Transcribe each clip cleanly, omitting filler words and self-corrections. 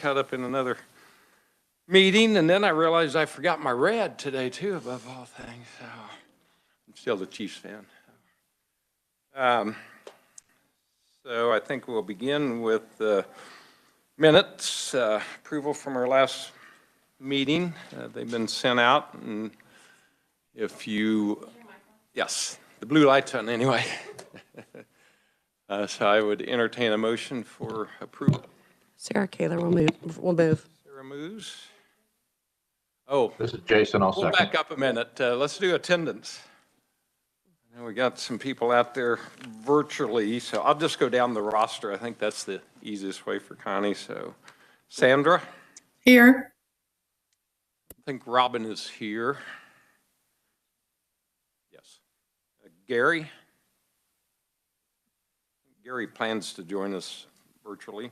caught up in another meeting, and then I realized I forgot my red today too, above all things. So I'm still the Chiefs fan. So I think we'll begin with the minutes, approval from our last meeting. They've been sent out, and if you, yes, the blue light's on anyway. So I would entertain a motion for approval. Sarah Kaler will move. Sarah moves. Oh, this is Jason. I'll we'll second. back up a minute. Let's do attendance. I know we got some people out there virtually, so I'll just go down the roster. I think that's the easiest way for Connie. So Sandra? Here. I think Robin is here. Yes. Gary? Gary plans to join us virtually.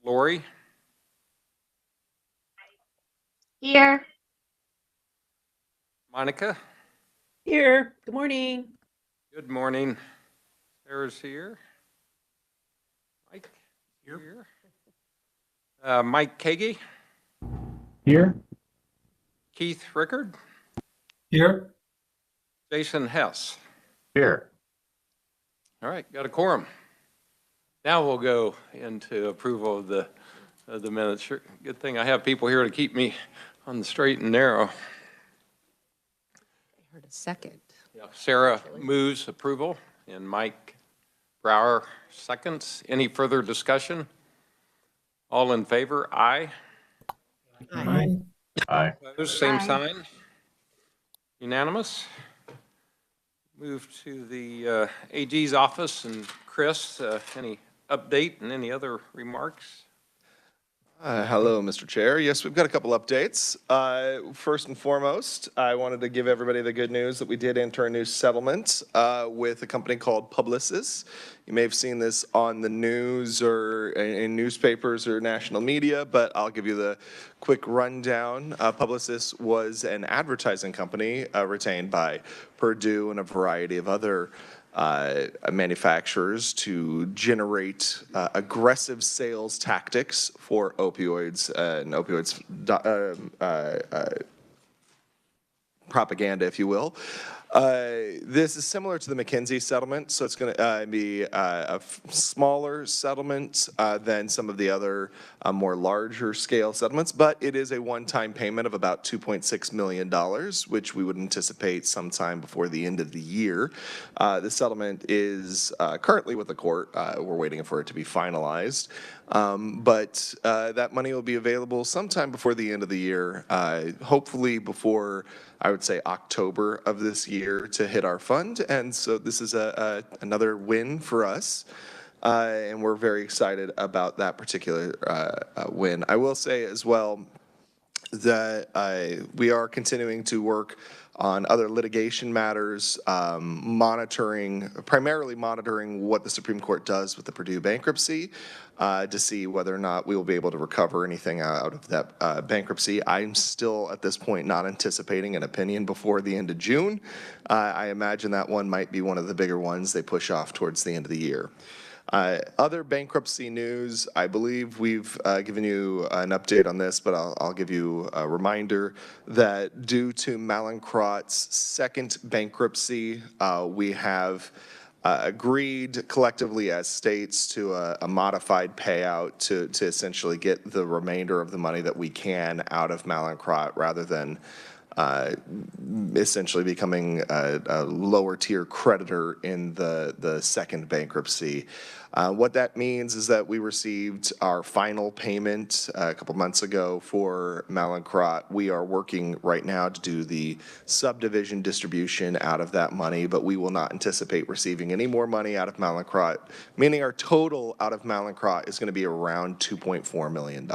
Lori? Here. Monica? Here. Good morning. Good morning. Sarah's here. Mike? Here. Mike Kagi? Here. Keith Rickard? Here. Jason Hess? Here. All right, got a quorum. Now we'll go into approval of the minutes. Sure, good thing I have people here to keep me on the straight and narrow. I heard a second. Yeah. Sarah moves approval, and Mike Brower seconds. Any further discussion? All in favor? Aye. Aye. Aye. Opposed, same Aye. sign. Unanimous. Move to the AG's office, and Chris, any update and any other remarks? Hello, Mr. Chair. Yes, we've got a couple updates. First and foremost, I wanted to give everybody the good news that we did enter a new settlement with a company called Publicis. You may have seen this on the news or in newspapers or national media, but I'll give you the quick rundown. Publicis was an advertising company retained by Purdue and a variety of other manufacturers to generate aggressive sales tactics for opioids and opioids propaganda, if you will. This is similar to the McKinsey settlement, so it's going to be a smaller settlement than some of the other more larger scale settlements, but it is a one-time payment of about $2.6 million, which we would anticipate sometime before the end of the year. The settlement is currently with the court. We're waiting for it to be finalized, but that money will be available sometime before the end of the year, hopefully before, I would say, October of this year to hit our fund. And so this is another win for us. And we're very excited about that particular win. I will say as well that we are continuing to work on other litigation matters, primarily monitoring what the Supreme Court does with the Purdue bankruptcy to see whether or not we will be able to recover anything out of that bankruptcy. I'm still, at this point, not anticipating an opinion before the end of June. I imagine that one might be one of the bigger ones they push off towards the end of the year. Other bankruptcy news, I believe we've given you an update on this, but I'll give you a reminder that due to Mallinckrodt's second bankruptcy, we have agreed collectively as states to a modified payout to essentially get the remainder of the money that we can out of Mallinckrodt rather than essentially becoming a lower tier creditor in the second bankruptcy. What that means is that we received our final payment a couple months ago for Mallinckrodt. We are working right now to do the subdivision distribution out of that money, but we will not anticipate receiving any more money out of Mallinckrodt, meaning our total out of Mallinckrodt is going to be around $2.4 million.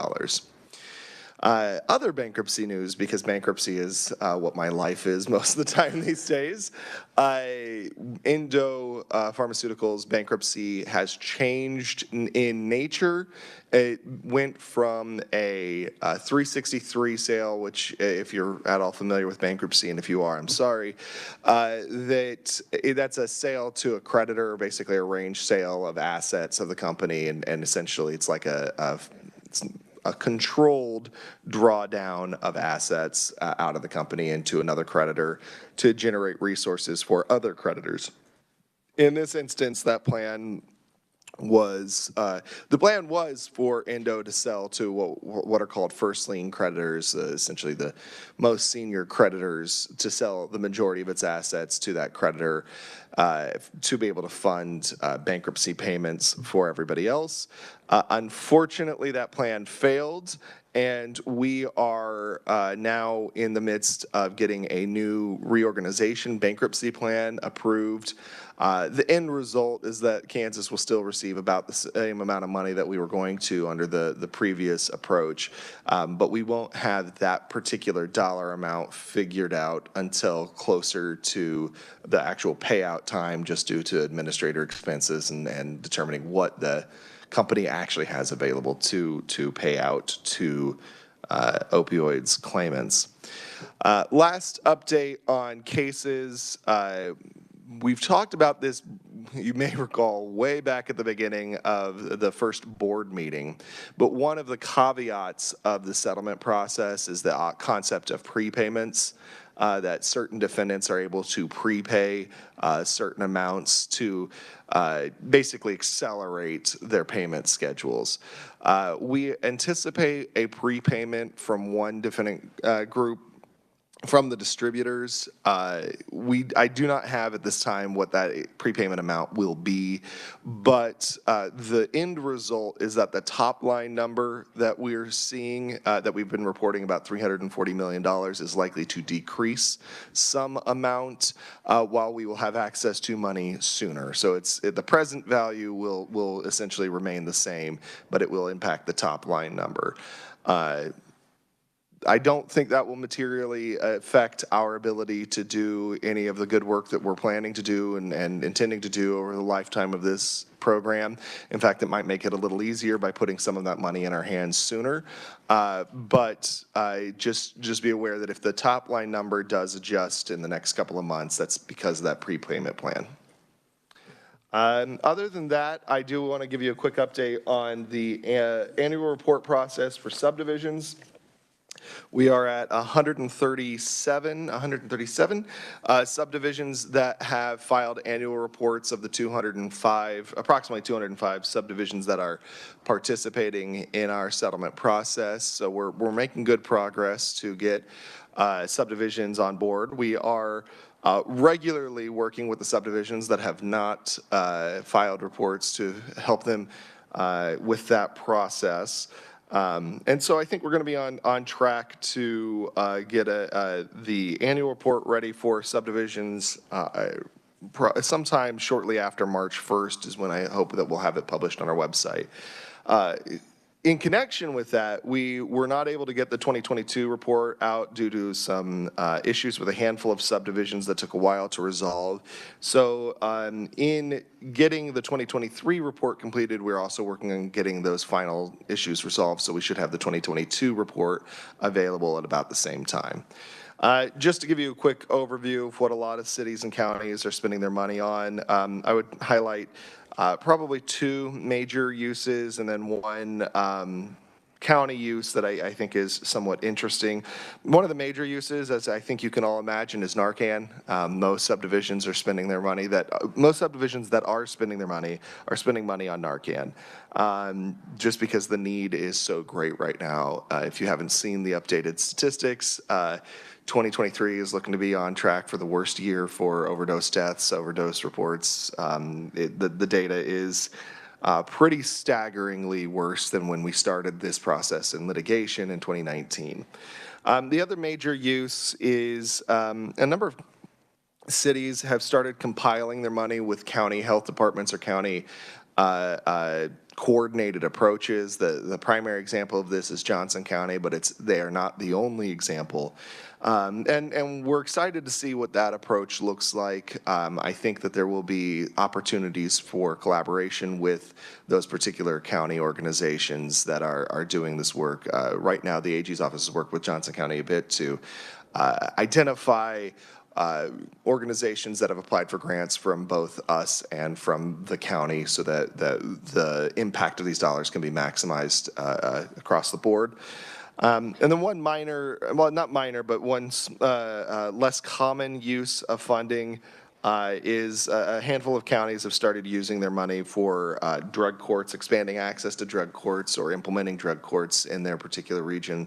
Other bankruptcy news, because bankruptcy is what my life is most of the time these days. Indo Pharmaceuticals bankruptcy has changed in nature. It went from a 363 sale, which if you're at all familiar with bankruptcy, and if you are, I'm sorry, that's a sale to a creditor, basically a arranged sale of assets of the company, and essentially it's like it's a controlled drawdown of assets out of the company into another creditor to generate resources for other creditors. In this instance, that plan was the plan was for Endo to sell to what are called first lien creditors, essentially the most senior creditors, to sell the majority of its assets to that creditor to be able to fund bankruptcy payments for everybody else. Unfortunately, that plan failed. And we are now in the midst of getting a new reorganization bankruptcy plan approved. The end result is that Kansas will still receive about the same amount of money that we were going to under the previous approach, but we won't have that particular dollar amount figured out until closer to the actual payout time, just due to administrator expenses and determining what the company actually has available to pay out to opioids claimants. Last update on cases. We've talked about this, you may recall, way back at the beginning of the first board meeting, but one of the caveats of the settlement process is the concept of prepayments. That certain defendants are able to prepay certain amounts to basically accelerate their payment schedules. We anticipate a prepayment from one defendant group from the distributors. I do not have at this time what that prepayment amount will be, but the end result is that the top line number that we're seeing, that we've been reporting, about $340 million, is likely to decrease some amount while we will have access to money sooner. So the present value will essentially remain the same, but it will impact the top line number. I don't think that will materially affect our ability to do any of the good work that we're planning to do and intending to do over the lifetime of this program. In fact, it might make it a little easier by putting some of that money in our hands sooner. But just be aware that if the top line number does adjust in the next couple of months, that's because of that prepayment plan. Other than that, I do want to give you a quick update on the annual report process for subdivisions. We are at 137 subdivisions that have filed annual reports of the approximately 205 subdivisions that are participating in our settlement process. So we're making good progress to get subdivisions on board. We are regularly working with the subdivisions that have not filed reports to help them with that process. And so I think we're going to be on track to get the annual report ready for subdivisions sometime shortly after March 1st is when I hope that we'll have it published on our website. In connection with that, we were not able to get the 2022 report out due to some issues with a handful of subdivisions that took a while to resolve. So in getting the 2023 report completed, we're also working on getting those final issues resolved, so we should have the 2022 report available at about the same time. Just to give you a quick overview of what a lot of cities and counties are spending their money on, I would highlight probably two major uses and then one county use that I think is somewhat interesting. One of the major uses, as I think you can all imagine, is Narcan. Most subdivisions are spending their money most subdivisions that are spending their money are spending money on Narcan, just because the need is so great right now. If you haven't seen the updated statistics, 2023 is looking to be on track for the worst year for overdose deaths, overdose reports. The data is pretty staggeringly worse than when we started this process in litigation in 2019. The other major use is a number of cities have started compiling their money with county health departments or county coordinated approaches. The primary example of this is Johnson County, but they are not the only example. And we're excited to see what that approach looks like. I think that there will be opportunities for collaboration with those particular county organizations that are doing this work. Right now, the AG's office has worked with Johnson County a bit to identify organizations that have applied for grants from both us and from the county so that the impact of these dollars can be maximized across the board. And then one minor, well, not minor, but one less common use of funding is a handful of counties have started using their money for drug courts, expanding access to drug courts or implementing drug courts in their particular region,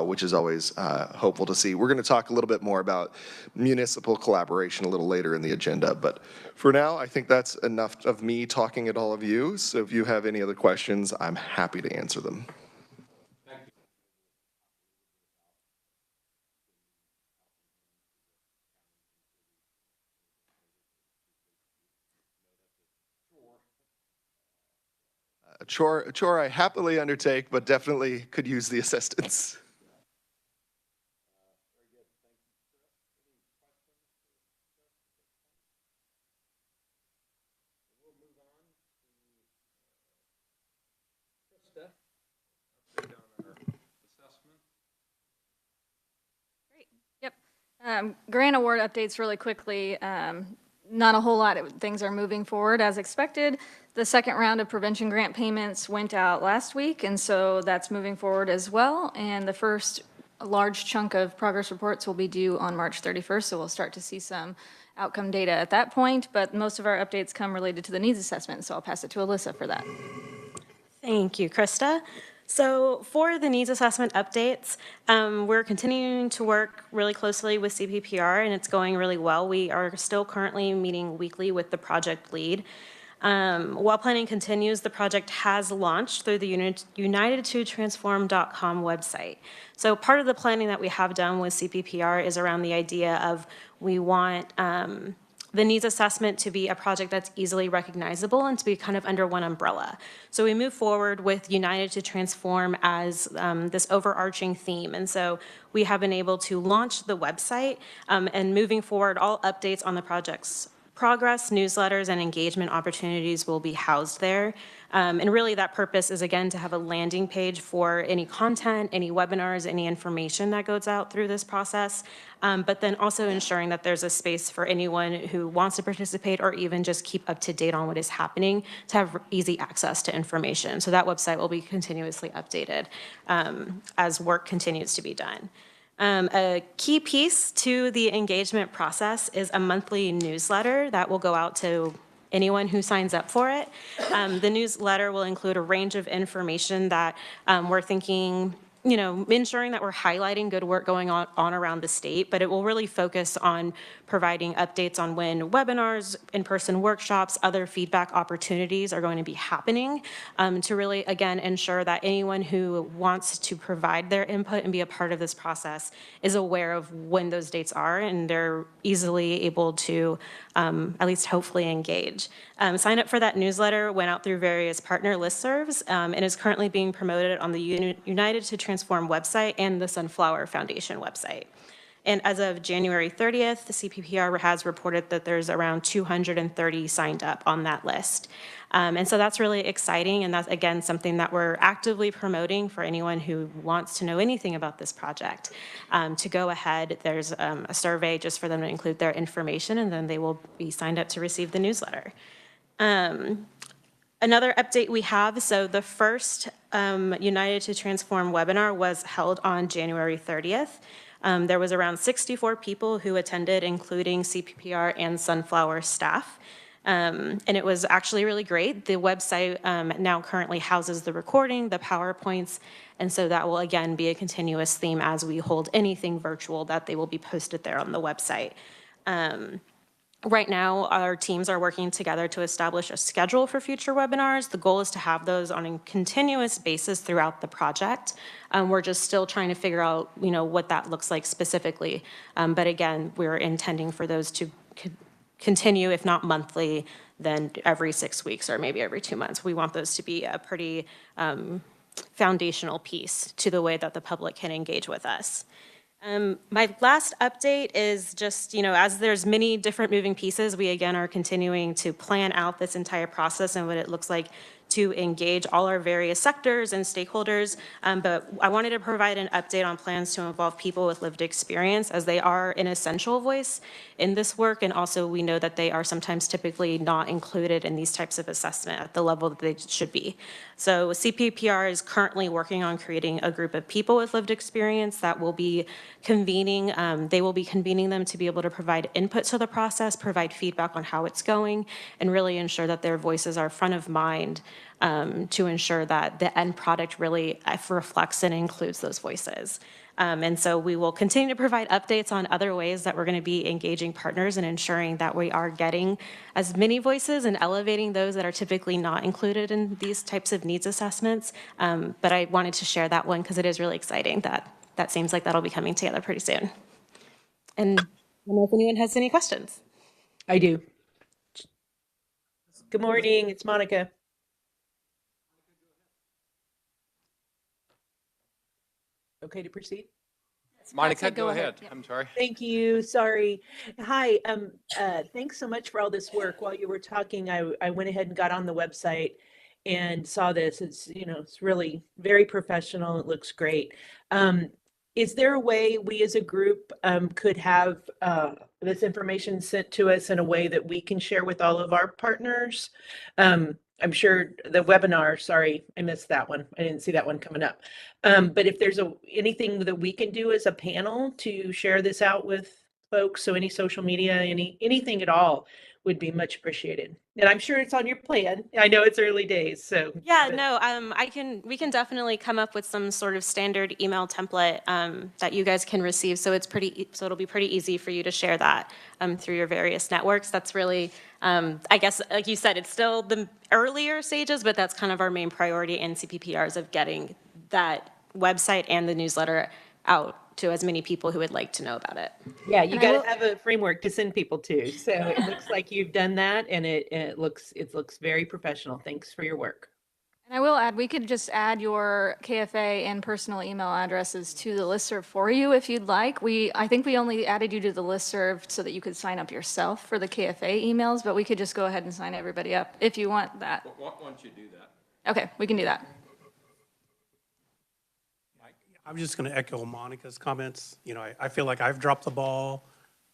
which is always hopeful to see. We're going to talk a little bit more about municipal collaboration a little later in the agenda, but for now, I think that's enough of me talking at all of you. So if you have any other questions, I'm happy to answer them. A chore I happily undertake, but definitely could use the assistance. Yep. Grant award updates really quickly. Not a whole lot of things are moving forward as expected. The second round of prevention grant payments went out last week, and so that's moving forward as well. And the first large chunk of progress reports will be due on March 31st, so we'll start to see some outcome data at that point. But most of our updates come related to the needs assessment, so I'll pass it to Alyssa for that. Thank you, Krista. So for the needs assessment updates, we're continuing to work really closely with CPPR, and it's going really well. We are still currently meeting weekly with the project lead. While planning continues, the project has launched through the United2Transform.com website. So part of the planning that we have done with CPPR is around the idea of we want the needs assessment to be a project that's easily recognizable and to be kind of under one umbrella. So we move forward with United to Transform as this overarching theme. And so we have been able to launch the website and moving forward, all updates on the project's progress, newsletters, and engagement opportunities will be housed there. And really that purpose is, again, to have a landing page for any content, any webinars, any information that goes out through this process, but then also ensuring that there's a space for anyone who wants to participate or even just keep up to date on what is happening to have easy access to information. So that website will be continuously updated as work continues to be done. A key piece to the engagement process is a monthly newsletter that will go out to anyone who signs up for it. The newsletter will include a range of information that we're thinking, you know, ensuring that we're highlighting good work going on around the state, but it will really focus on providing updates on when webinars, in-person workshops, other feedback opportunities are going to be happening to really, again, ensure that anyone who wants to provide their input and be a part of this process is aware of when those dates are and they're easily able to at least hopefully engage. Sign up for that newsletter went out through various partner listservs and is currently being promoted on the United to Transform website and the Sunflower Foundation website. And as of January 30th, the CPPR has reported that there's around 230 signed up on that list. And so that's really exciting, and that's, again, something that we're actively promoting for anyone who wants to know anything about this project. To go ahead, there's a survey just for them to include their information, and then they will be signed up to receive the newsletter. Another update we have, so the first United to Transform webinar was held on January 30th. There was around 64 people who attended, including CPPR and Sunflower staff. And it was actually really great. The website now currently houses the recording, the PowerPoints, and so that will again be a continuous theme as we hold anything virtual that they will be posted there on the website. Right now, our teams are working together to establish a schedule for future webinars. The goal is to have those on a continuous basis throughout the project. We're just still trying to figure out, you know, what that looks like specifically. But again, we're intending for those to continue, if not monthly, then every 6 weeks or maybe every 2 months. We want those to be a pretty foundational piece to the way that the public can engage with us. My last update is just, you know, as there's many different moving pieces, we again are continuing to plan out this entire process and what it looks like to engage all our various sectors and stakeholders. But I wanted to provide an update on plans to involve people with lived experience, as they are an essential voice in this work. And also we know that they are sometimes typically not included in these types of assessment at the level that they should be. So CPPR is currently working on creating a group of people with lived experience that will be convening. They will be convening them to be able to provide input to the process, provide feedback on how it's going, and really ensure that their voices are front of mind to ensure that the end product really reflects and includes those voices. And so we will continue to provide updates on other ways that we're going to be engaging partners and ensuring that we are getting as many voices and elevating those that are typically not included in these types of needs assessments. But I wanted to share that one because it is really exciting that seems like that'll be coming together pretty soon. And I don't know if anyone has any questions. I do. Good morning, it's Monica. Okay to proceed? Monica, said go ahead. Yep. I'm sorry. Thank you, sorry. Hi, thanks so much for all this work. While you were talking, I went ahead and got on the website and saw this. It's, it's really very professional. It looks great. Is there a way we as a group could have this information sent to us in a way that we can share with all of our partners? I'm sure the webinar, sorry, I missed that one. I didn't see that one coming up. But if there's anything that we can do as a panel to share this out with folks, so any social media, anything at all would be much appreciated. And I'm sure it's on your plan. I know it's early days, so. Yeah, but- no, we can definitely come up with some sort of standard email template that you guys can receive. So it'll be pretty easy for you to share that through your various networks. That's really, I guess, like you said, it's still the earlier stages, but that's kind of our main priority in CPPRs of getting that website and the newsletter out to as many people who would like to know about it. Yeah, you And I got will- to have a framework to send people to. So it looks like you've done that, and it looks very professional. Thanks for your work. And I will add, we could just add your KFA and personal email addresses to the listserv for you if you'd like. I think we only added you to the listserv so that you could sign up yourself for the KFA emails, but we could just go ahead and sign everybody up if you want that. Once you do that. Okay, we can do that. I'm just going to echo Monica's comments. I feel like I've dropped the ball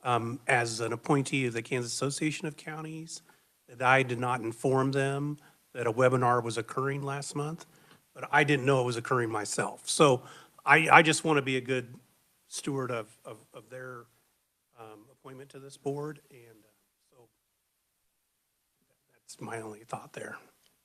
as an appointee of the Kansas Association of Counties, that I did not inform them that a webinar was occurring last month, but I didn't know it was occurring myself. So I just want to be a good steward of their appointment to this board, and so that's my only thought there.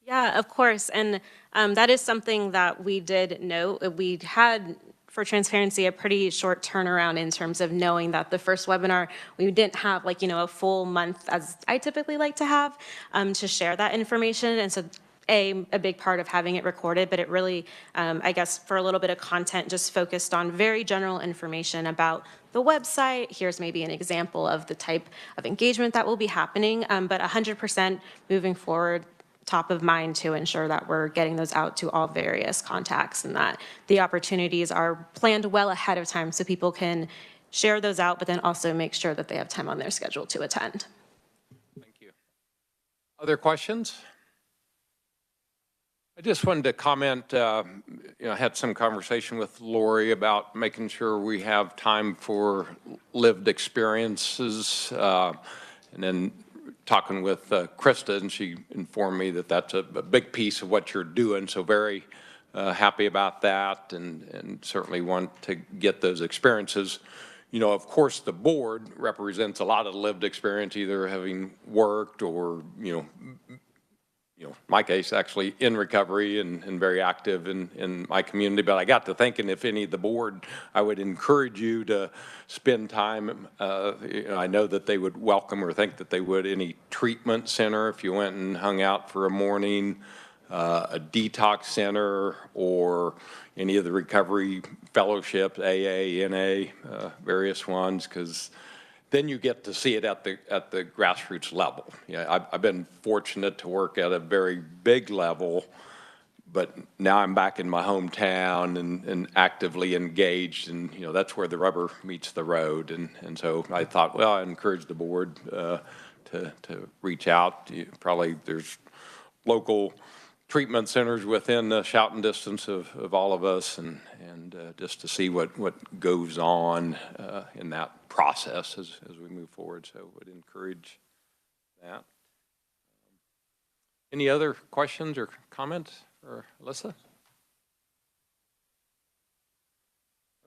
Yeah, of course. And that is something that we did note. We had, for transparency, a pretty short turnaround in terms of knowing that the first webinar, we didn't have a full month, as I typically like to have, to share that information. And so a big part of having it recorded, but it really, I guess, for a little bit of content, just focused on very general information about the website. Here's maybe an example of the type of engagement that will be happening, but 100% moving forward, top of mind to ensure that we're getting those out to all various contacts and that the opportunities are planned well ahead of time so people can share those out, but then also make sure that they have time on their schedule to attend. Thank you. Other questions? I just wanted to comment, I had some conversation with Lori about making sure we have time for lived experiences, and then talking with Krista, and she informed me that that's a big piece of what you're doing, so very happy about that, and certainly want to get those experiences. Of course, the board represents a lot of lived experience, either having worked or, my case, actually in recovery and very active in my community. But I got to thinking, if any of the board, I would encourage you to spend time. I know that they would welcome, or think that they would, any treatment center if you went and hung out for a morning, a detox center, or any of the recovery fellowships, AA, NA, various ones, because then you get to see it at the grassroots level. I've been fortunate to work at a very big level, but now I'm back in my hometown and actively engaged, and that's where the rubber meets the road. And so I thought, well, I encourage the board to reach out. Probably there's local treatment centers within shouting distance of all of us, and just to see what goes on in that process as we move forward. So would encourage that. Any other questions or comments for Alyssa?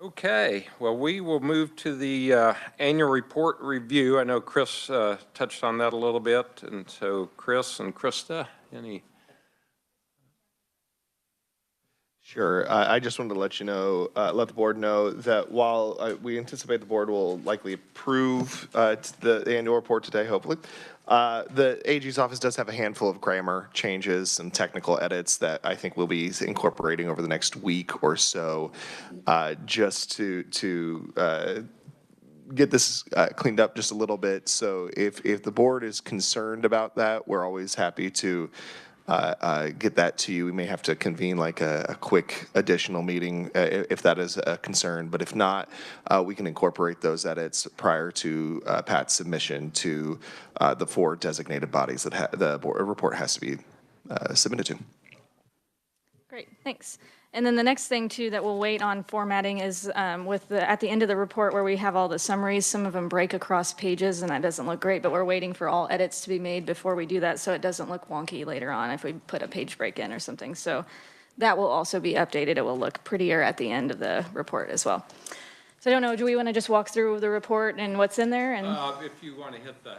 Okay, well, we will move to the annual report review. I know Chris touched on that a little bit, and so Chris and Krista, any? Sure. I just wanted to let you know, let the board know that while we anticipate the board will likely approve the annual report today, hopefully, the AG's office does have a handful of grammar changes and technical edits that I think we'll be incorporating over the next week or so, just to get this cleaned up just a little bit. So if the board is concerned about that, we're always happy to get that to you. We may have to convene like a quick additional meeting if that is a concern, but if not, we can incorporate those edits prior to Pat's submission to the 4 designated bodies that the report has to be submitted to. Great, thanks. And then the next thing too that we'll wait on formatting is at the end of the report where we have all the summaries, some of them break across pages and that doesn't look great, but we're waiting for all edits to be made before we do that so it doesn't look wonky later on if we put a page break in or something. So that will also be updated. It will look prettier at the end of the report as well. So I don't know, do we want to just walk through the report and what's in there? And If you want to hit the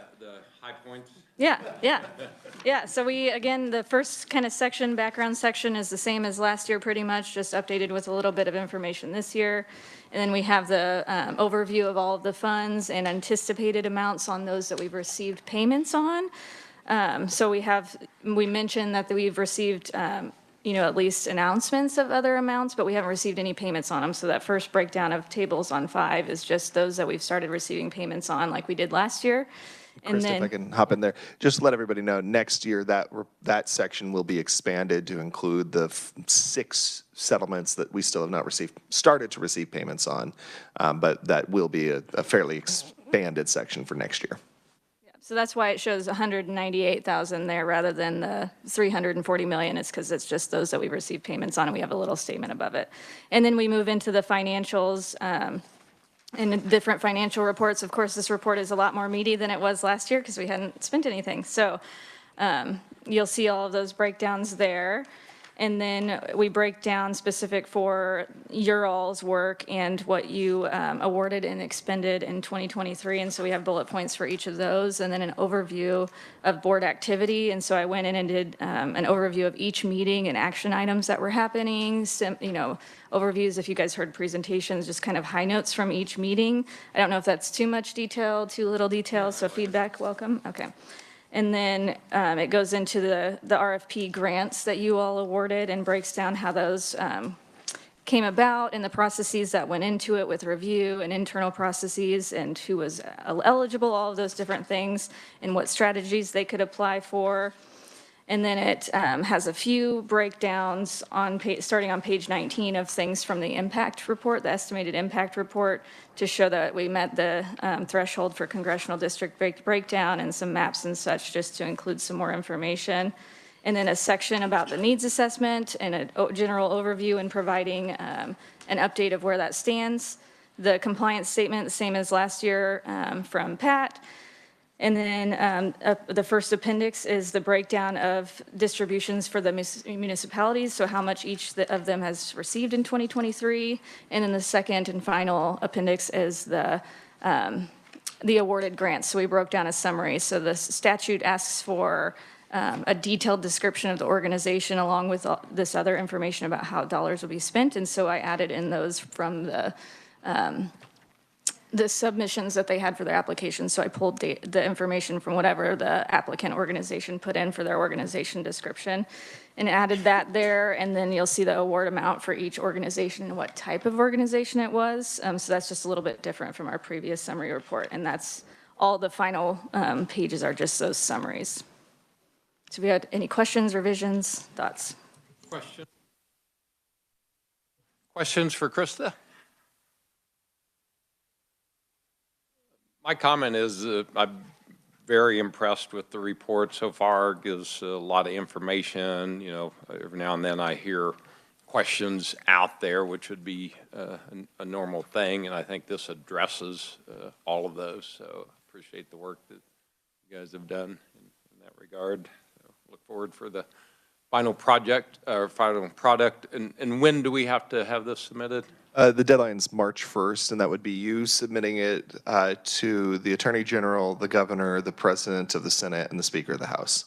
high points. Yeah, so again, the first kind of section, background section is the same as last year pretty much, just updated with a little bit of information this year. And then we have the overview of all of the funds and anticipated amounts on those that we've received payments on. So we mentioned that we've received at least announcements of other amounts, but we haven't received any payments on them. So that first breakdown of tables on 5 is just those that we've started receiving payments on like we did last year. Chris, if I can hop in there, just let everybody know, next year that section will be expanded to include the 6 settlements that we still have not started to receive payments on, but that will be a fairly expanded section for next year. Yeah, so that's why it shows 198,000 there rather than the 340 million. It's because it's just those that we've received payments on, and we have a little statement above it. And then we move into the financials. In the different financial reports. Of course, this report is a lot more meaty than it was last year because we hadn't spent anything. So you'll see all of those breakdowns there. And then we break down specific for your all's work and what you awarded and expended in 2023. And so we have bullet points for each of those, and then an overview of board activity. And so I went in and did an overview of each meeting and action items that were happening. Overviews, if you guys heard presentations, just kind of high notes from each meeting. I don't know if that's too much detail, too little detail, so feedback, welcome. Okay. And then it goes into the RFP grants that you all awarded and breaks down how those came about and the processes that went into it with review and internal processes and who was eligible, all of those different things, and what strategies they could apply for. And then it has a few breakdowns starting on page 19 of things from the impact report, the estimated impact report, to show that we met the threshold for congressional district breakdown and some maps and such, just to include some more information. And then a section about the needs assessment and a general overview and providing an update of where that stands. The compliance statement, the same as last year from Pat. And then the first appendix is the breakdown of distributions for the municipalities, so how much each of them has received in 2023. And then the second and final appendix is the awarded grants. So we broke down a summary. So the statute asks for a detailed description of the organization along with this other information about how dollars will be spent. And so I added in those from the submissions that they had for their application. So I pulled the information from whatever the applicant organization put in for their organization description and added that there. And then you'll see the award amount for each organization and what type of organization it was. So that's just a little bit different from our previous summary report. And that's all the final pages are just those summaries. So if you had any questions, revisions, thoughts? Questions for Krista? My comment is I'm very impressed with the report so far. Gives a lot of information. You know, every now and then I hear questions out there, which would be a normal thing, and I think this addresses all of those. So appreciate the work that you guys have done in that regard. So look forward for the final project or final product. And when do we have to have this submitted? The deadline's March 1st, and that would be you submitting it to the Attorney General, the Governor, the President of the Senate, and the Speaker of the House.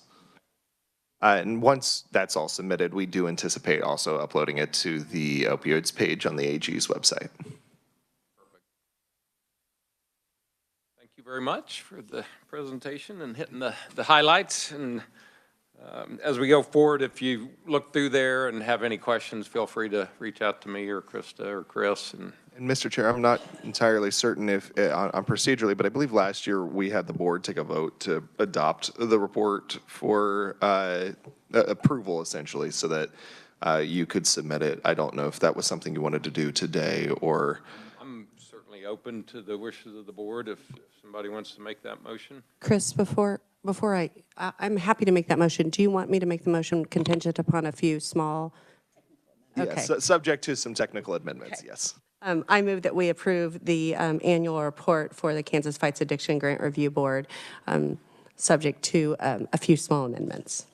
And once that's all submitted, we do anticipate also uploading it to the opioids page on the AG's website. Perfect. Thank you very much for the presentation and hitting the highlights. And as we go forward, if you look through there and have any questions, feel free to reach out to me or Krista or Chris. And Mr. Chair, I'm not entirely certain if on procedurally, but I believe last year we had the board take a vote to adopt the report for approval, essentially, so that you could submit it. I don't know if that was something you wanted to do today or. I'm certainly open to the wishes of the board if somebody wants to make that motion. Chris, before I'm happy to make that motion. Do you want me to make the motion contingent upon a few small? Okay. Yes, subject to some technical amendments, okay. Yes. I move that we approve the annual report for the Kansas Fights Addiction Grant Review Board, subject to a few small amendments.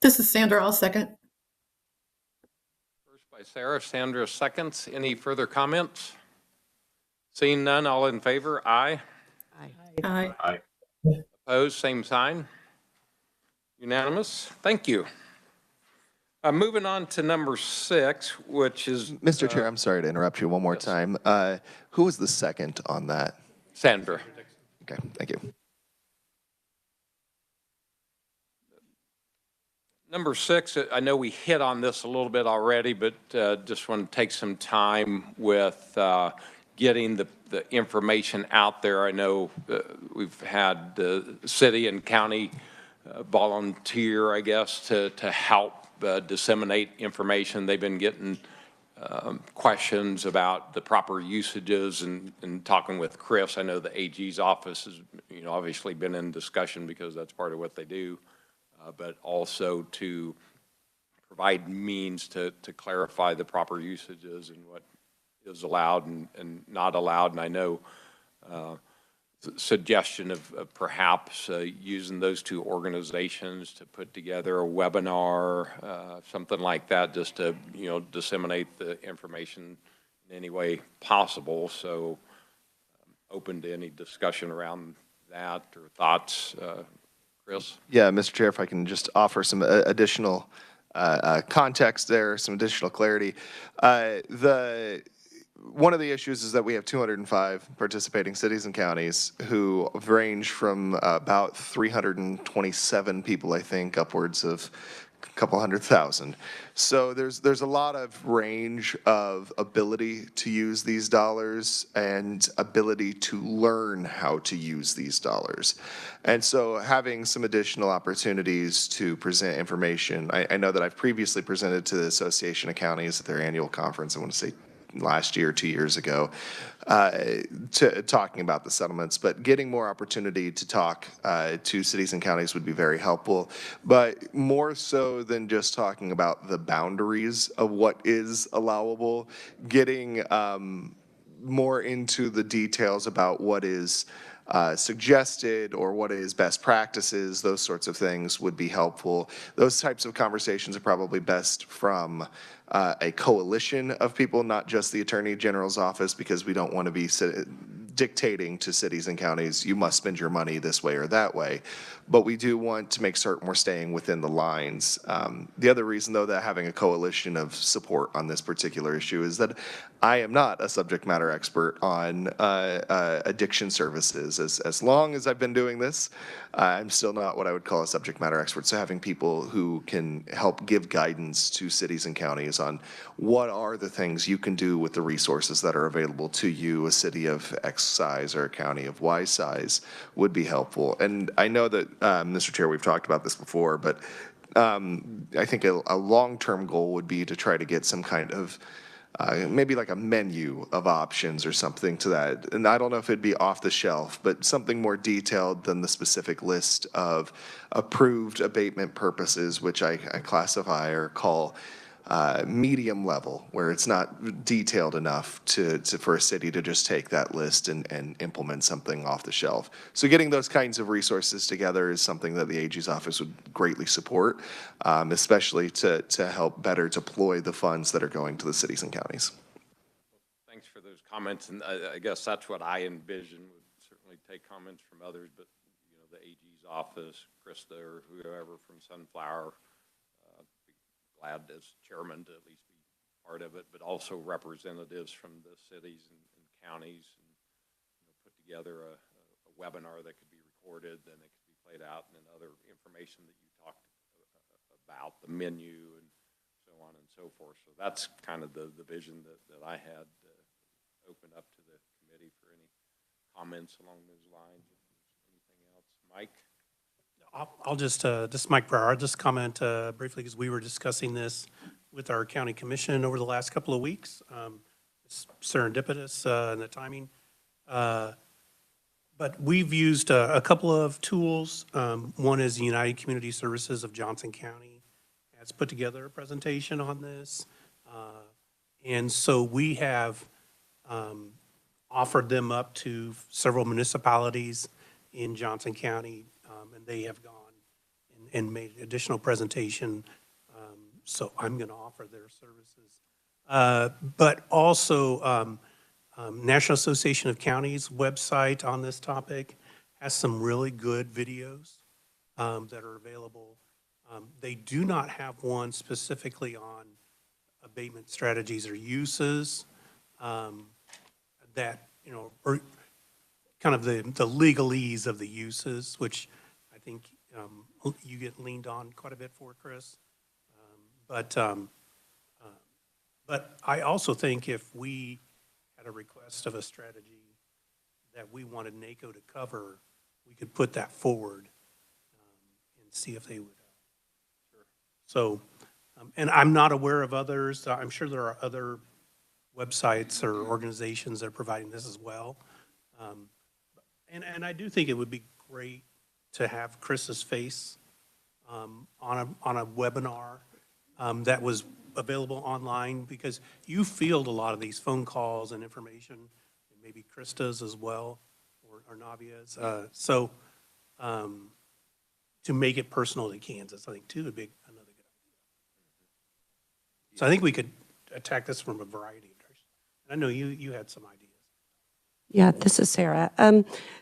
This is Sandra. I'll second. First by Sarah, Sandra seconds. Any further comments? Seeing none, all in favor? Aye. Aye. Aye. Opposed, same sign. Unanimous. Thank you. Moving on to number 6, which is... Mr. Chair, I'm sorry to interrupt you one more time. Who was the second on that? Sandra. Okay, thank you. Number 6, I know we hit on this a little bit already, but just want to take some time with getting the information out there. I know we've had the city and county volunteer, I guess, to help disseminate information. They've been getting questions about the proper usages and talking with Chris. I know the AG's office has, you know, obviously been in discussion because that's part of what they do, but also to provide means to clarify the proper usages and what is allowed and not allowed. And I know suggestion of perhaps using those two organizations to put together a webinar, something like that, just to, you know, disseminate the information in any way possible. So open to any discussion around that or thoughts. Chris? Yeah, Mr. Chair, if I can just offer some additional context there, some additional clarity. One of the issues is that we have 205 participating cities and counties who range from about 327 people, I think, upwards of a couple 100,000. So there's a lot of range of ability to use these dollars and ability to learn how to use these dollars. And so having some additional opportunities to present information, I know that I've previously presented to the Association of Counties at their annual conference, I want to say last year, 2 years ago, talking about the settlements, but getting more opportunity to talk to cities and counties would be very helpful. But more so than just talking about the boundaries of what is allowable, getting more into the details about what is suggested or what is best practices, those sorts of things would be helpful. Those types of conversations are probably best from a coalition of people, not just the Attorney General's office, because we don't want to be dictating to cities and counties, you must spend your money this way or that way. But we do want to make certain we're staying within the lines. The other reason, though, that having a coalition of support on this particular issue is that I am not a subject matter expert on addiction services. As long as I've been doing this, I'm still not what I would call a subject matter expert. So having people who can help give guidance to cities and counties on what are the things you can do with the resources that are available to you, a city of X size or a county of Y size, would be helpful. And I know that, Mr. Chair, we've talked about this before, but I think a long-term goal would be to try to get some kind of maybe like a menu of options or something to that. And I don't know if it'd be off the shelf, but something more detailed than the specific list of approved abatement purposes, which I classify or call medium level, where it's not detailed enough for a city to just take that list and implement something off the shelf. So getting those kinds of resources together is something that the AG's office would greatly support, especially to help better deploy the funds that are going to the cities and counties. Thanks for those comments, and I guess that's what I envision. Would certainly take comments from others, but you know, the AG's office, Krista, or whoever from Sunflower, glad as chairman to at least be part of it, but also representatives from the cities and counties, and you know, put together a webinar that could be recorded, then it could be played out, and then other information that you talked about, the menu and so on and so forth. So that's kind of the vision that I had open up to the committee for any comments along those lines. Anything else, Mike? I'll just, this is Mike Brower, I'll just comment briefly because we were discussing this with our county commission over the last couple of weeks. It's serendipitous in the timing. But we've used a couple of tools. One is the United Community Services of Johnson County has put together a presentation on this. And so we have offered them up to several municipalities in Johnson County, and they have gone and made additional presentation. So I'm going to offer their services. But also, National Association of Counties website on this topic has some really good videos that are available. They do not have one specifically on abatement strategies or uses that, you know, or kind of the legalese of the uses, which I think you get leaned on quite a bit for, Chris. But I also think if we had a request of a strategy that we wanted NACO to cover, we could put that forward and see if they would. Sure. So, and I'm not aware of others. I'm sure there are other websites or organizations that are providing this as well. And I do think it would be great to have Chris's face on a webinar that was available online, because you field a lot of these phone calls and information, and maybe Krista's as well, or Navia's. So to make it personal to Kansas, I think too would be another good idea. So I think we could attack this from a variety of directions. And I know you had some ideas. Yeah, this is Sarah.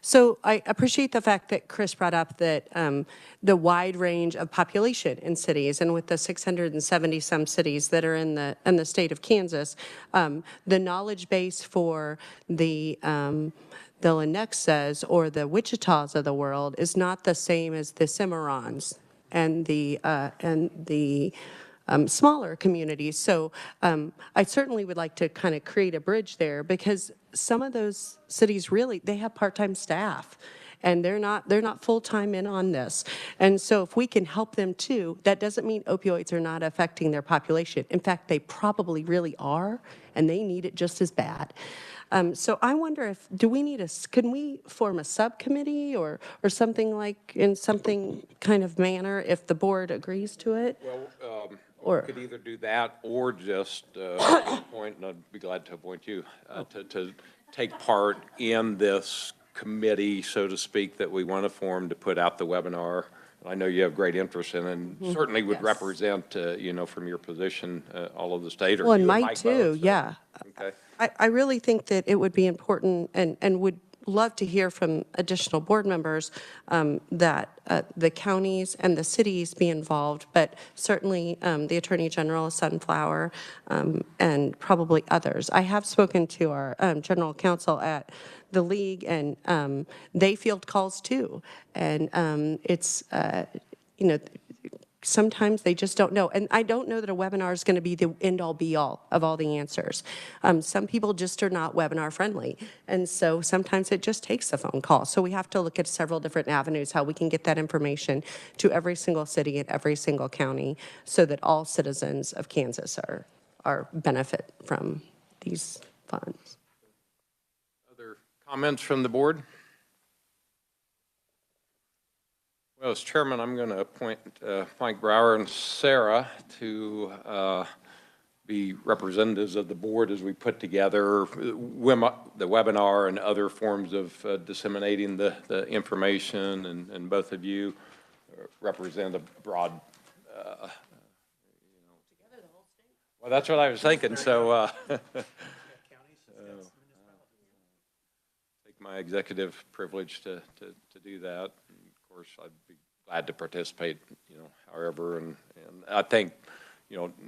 So I appreciate the fact that Chris brought up that the wide range of population in cities, and with the 670 some cities that are in the state of Kansas, the knowledge base for the Lenexa or the Wichitas of the world is not the same as the Cimarrons and the smaller communities. So I certainly would like to kind of create a bridge there, because some of those cities really, they have part-time staff, and they're not full-time in on this. And so if we can help them too, that doesn't mean opioids are not affecting their population. In fact, they probably really are, and they need it just as bad. So I wonder can we form a subcommittee or something like, in something kind of manner, if the board agrees to it? Well, Or- we could either do that or just appoint, and I'd be glad to appoint you, to take part in this committee, so to speak, that we want to form to put out the webinar. I know you have great interest in it, and certainly would Yes. represent, you know, from your position, all of the state. Or Well, and you Mike both, too, so- yeah. Okay. I really think that it would be important, and would love to hear from additional board members that the counties and the cities be involved, but certainly the Attorney General of Sunflower and probably others. I have spoken to our general counsel at the league, and they field calls too. And it's, you know, sometimes they just don't know. And I don't know that a webinar is going to be the end-all be-all of all the answers. Some people just are not webinar friendly. And so sometimes it just takes a phone call. So we have to look at several different avenues, how we can get that information to every single city and every single county, so that all citizens of Kansas are benefit from these funds. Other comments from the board? Well, as chairman, I'm going to appoint Mike Brower and Sarah to be representatives of the board as we put together the webinar and other forms of disseminating the information, and both of you represent a broad, well, that's what I was thinking, so take my executive privilege to do that. And of course, I'd be glad to participate, however, and I think,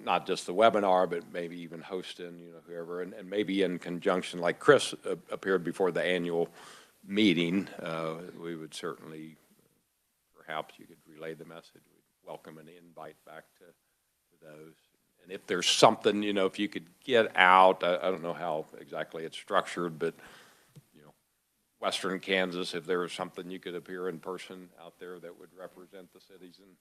not just the webinar, but maybe even hosting, whoever, and maybe in conjunction, like Chris appeared before the annual meeting, we would certainly, perhaps you could relay the message. We'd welcome an invite back to those. And if there's something, if you could get out, I don't know how exactly it's structured, but, Western Kansas, if there was something you could appear in person out there that would represent the cities and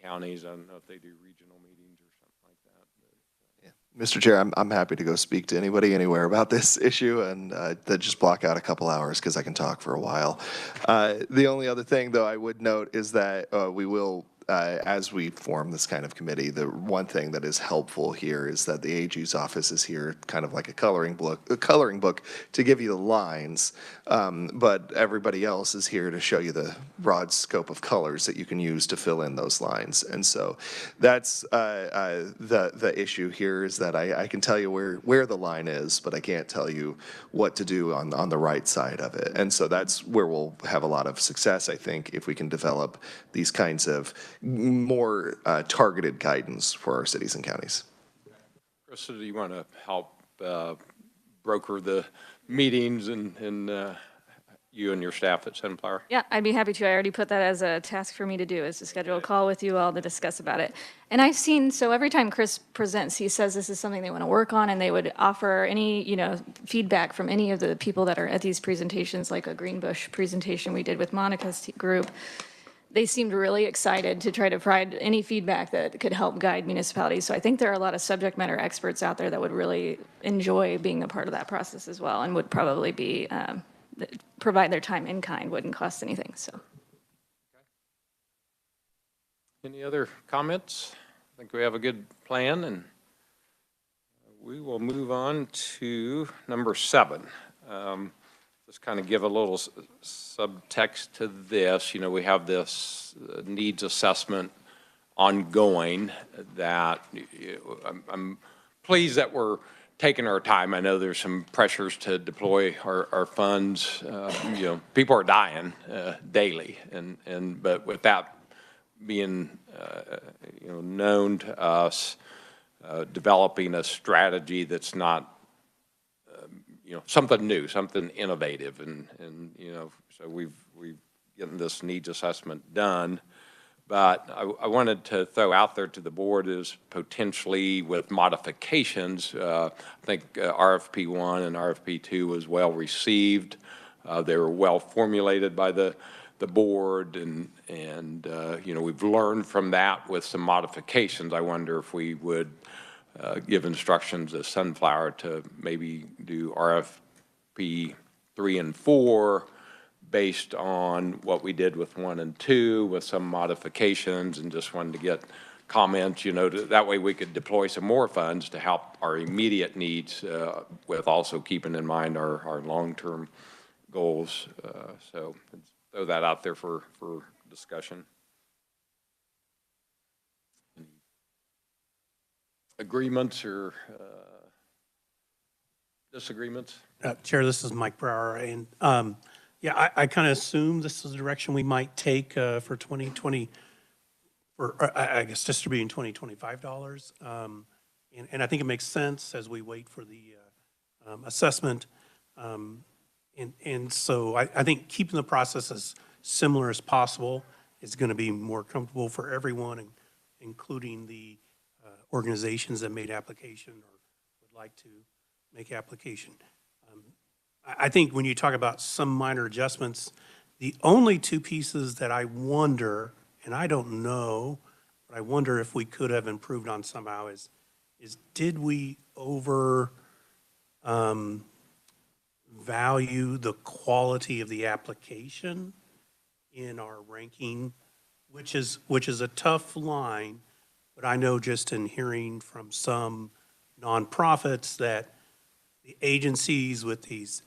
counties. I don't know if they do regional meetings or something like that. But, Yeah. Mr. Chair, I'm happy to go speak to anybody anywhere about this issue, and that just block out a couple hours because I can talk for a while. The only other thing, though, I would note is that we will, as we form this kind of committee, the one thing that is helpful here is that the AG's office is here kind of like a coloring book to give you the lines, but everybody else is here to show you the broad scope of colors that you can use to fill in those lines. And so that's the issue here, is that I can tell you where the line is, but I can't tell you what to do on the right side of it. And so that's where we'll have a lot of success, I think, if we can develop these kinds of more targeted guidance for our cities and counties. Krista, do you want to help broker the meetings and you and your staff at Sunflower? Yeah, I'd be happy to. I already put that as a task for me to do, is to schedule a call with you all to discuss about it. And I've seen, so every time Chris presents, he says this is something they want to work on, and they would offer any, feedback from any of the people that are at these presentations, like a Greenbush presentation we did with Monica's group. They seemed really excited to try to provide any feedback that could help guide municipalities. So I think there are a lot of subject matter experts out there that would really enjoy being a part of that process as well, and would probably be, provide their time in kind, wouldn't cost anything, so. Any other comments? I think we have a good plan, and we will move on to number 7. Just kind of give a little subtext to this. We have this needs assessment ongoing that I'm pleased that we're taking our time. I know there's some pressures to deploy our funds. People are dying daily, but with that being known to us, developing a strategy that's not something new, something innovative, and so we've gotten this needs assessment done. But I wanted to throw out there to the board is potentially with modifications. I think RFP 1 and RFP 2 was well received. They were well formulated by the board, and we've learned from that with some modifications. I wonder if we would give instructions to Sunflower to maybe do RFP 3 and 4 based on what we did with 1 and 2 with some modifications, and just wanted to get comments, that way we could deploy some more funds to help our immediate needs with also keeping in mind our long-term goals. So throw that out there for discussion. Agreements or disagreements? Chair, this is Mike Brower, and yeah, I kind of assume this is the direction we might take for 2020, or I guess distributing $2025. And I think it makes sense as we wait for the assessment. And so I think keeping the process as similar as possible is going to be more comfortable for everyone, including the organizations that made application or would like to make application. I think when you talk about some minor adjustments, the only two pieces that I wonder, and I don't know, but I wonder if we could have improved on somehow is is did we value the quality of the application in our ranking, which is a tough line, but I know just in hearing from some nonprofits that the agencies with these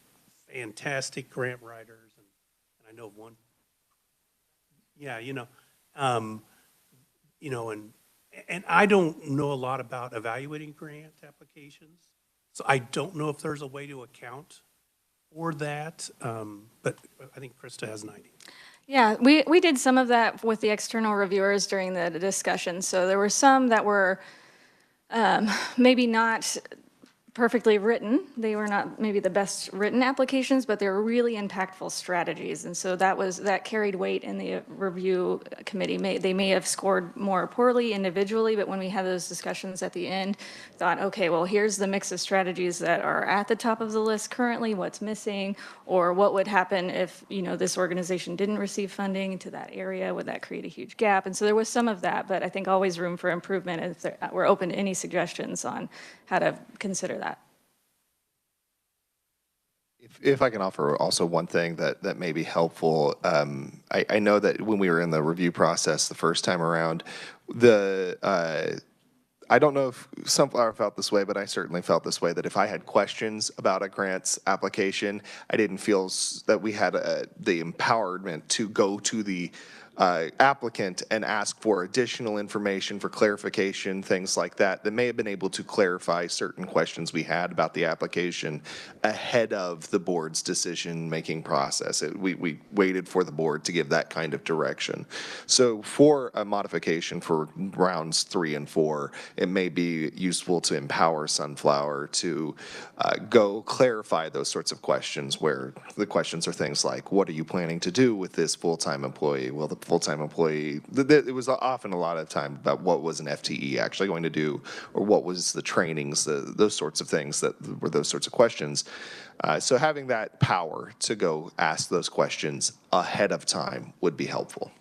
fantastic grant writers, and I know of one, yeah, and I don't know a lot about evaluating grant applications, so I don't know if there's a way to account for that, but I think Krista has an idea. Yeah, we did some of that with the external reviewers during the discussion. So there were some that were maybe not perfectly written. They were not maybe the best written applications, but they were really impactful strategies. And so that carried weight in the review committee. They may have scored more poorly individually, but when we had those discussions at the end, thought, okay, well, here's the mix of strategies that are at the top of the list currently, what's missing, or what would happen if, this organization didn't receive funding into that area, would that create a huge gap? And so there was some of that, but I think always room for improvement, and we're open to any suggestions on how to consider that. If I can offer also one thing that may be helpful, I know that when we were in the review process the first time around, I don't know if Sunflower felt this way, but I certainly felt this way, that if I had questions about a grants application, I didn't feel that we had the empowerment to go to the applicant and ask for additional information for clarification, things like that may have been able to clarify certain questions we had about the application ahead of the board's decision-making process. We waited for the board to give that kind of direction. So for a modification for rounds 3 and 4, it may be useful to empower Sunflower to go clarify those sorts of questions, where the questions are things like, what are you planning to do with this full-time employee? Well, the full-time employee, it was often a lot of time about what was an FTE actually going to do, or what was the trainings, those sorts of things that were those sorts of questions. So having that power to go ask those questions ahead of time would be helpful.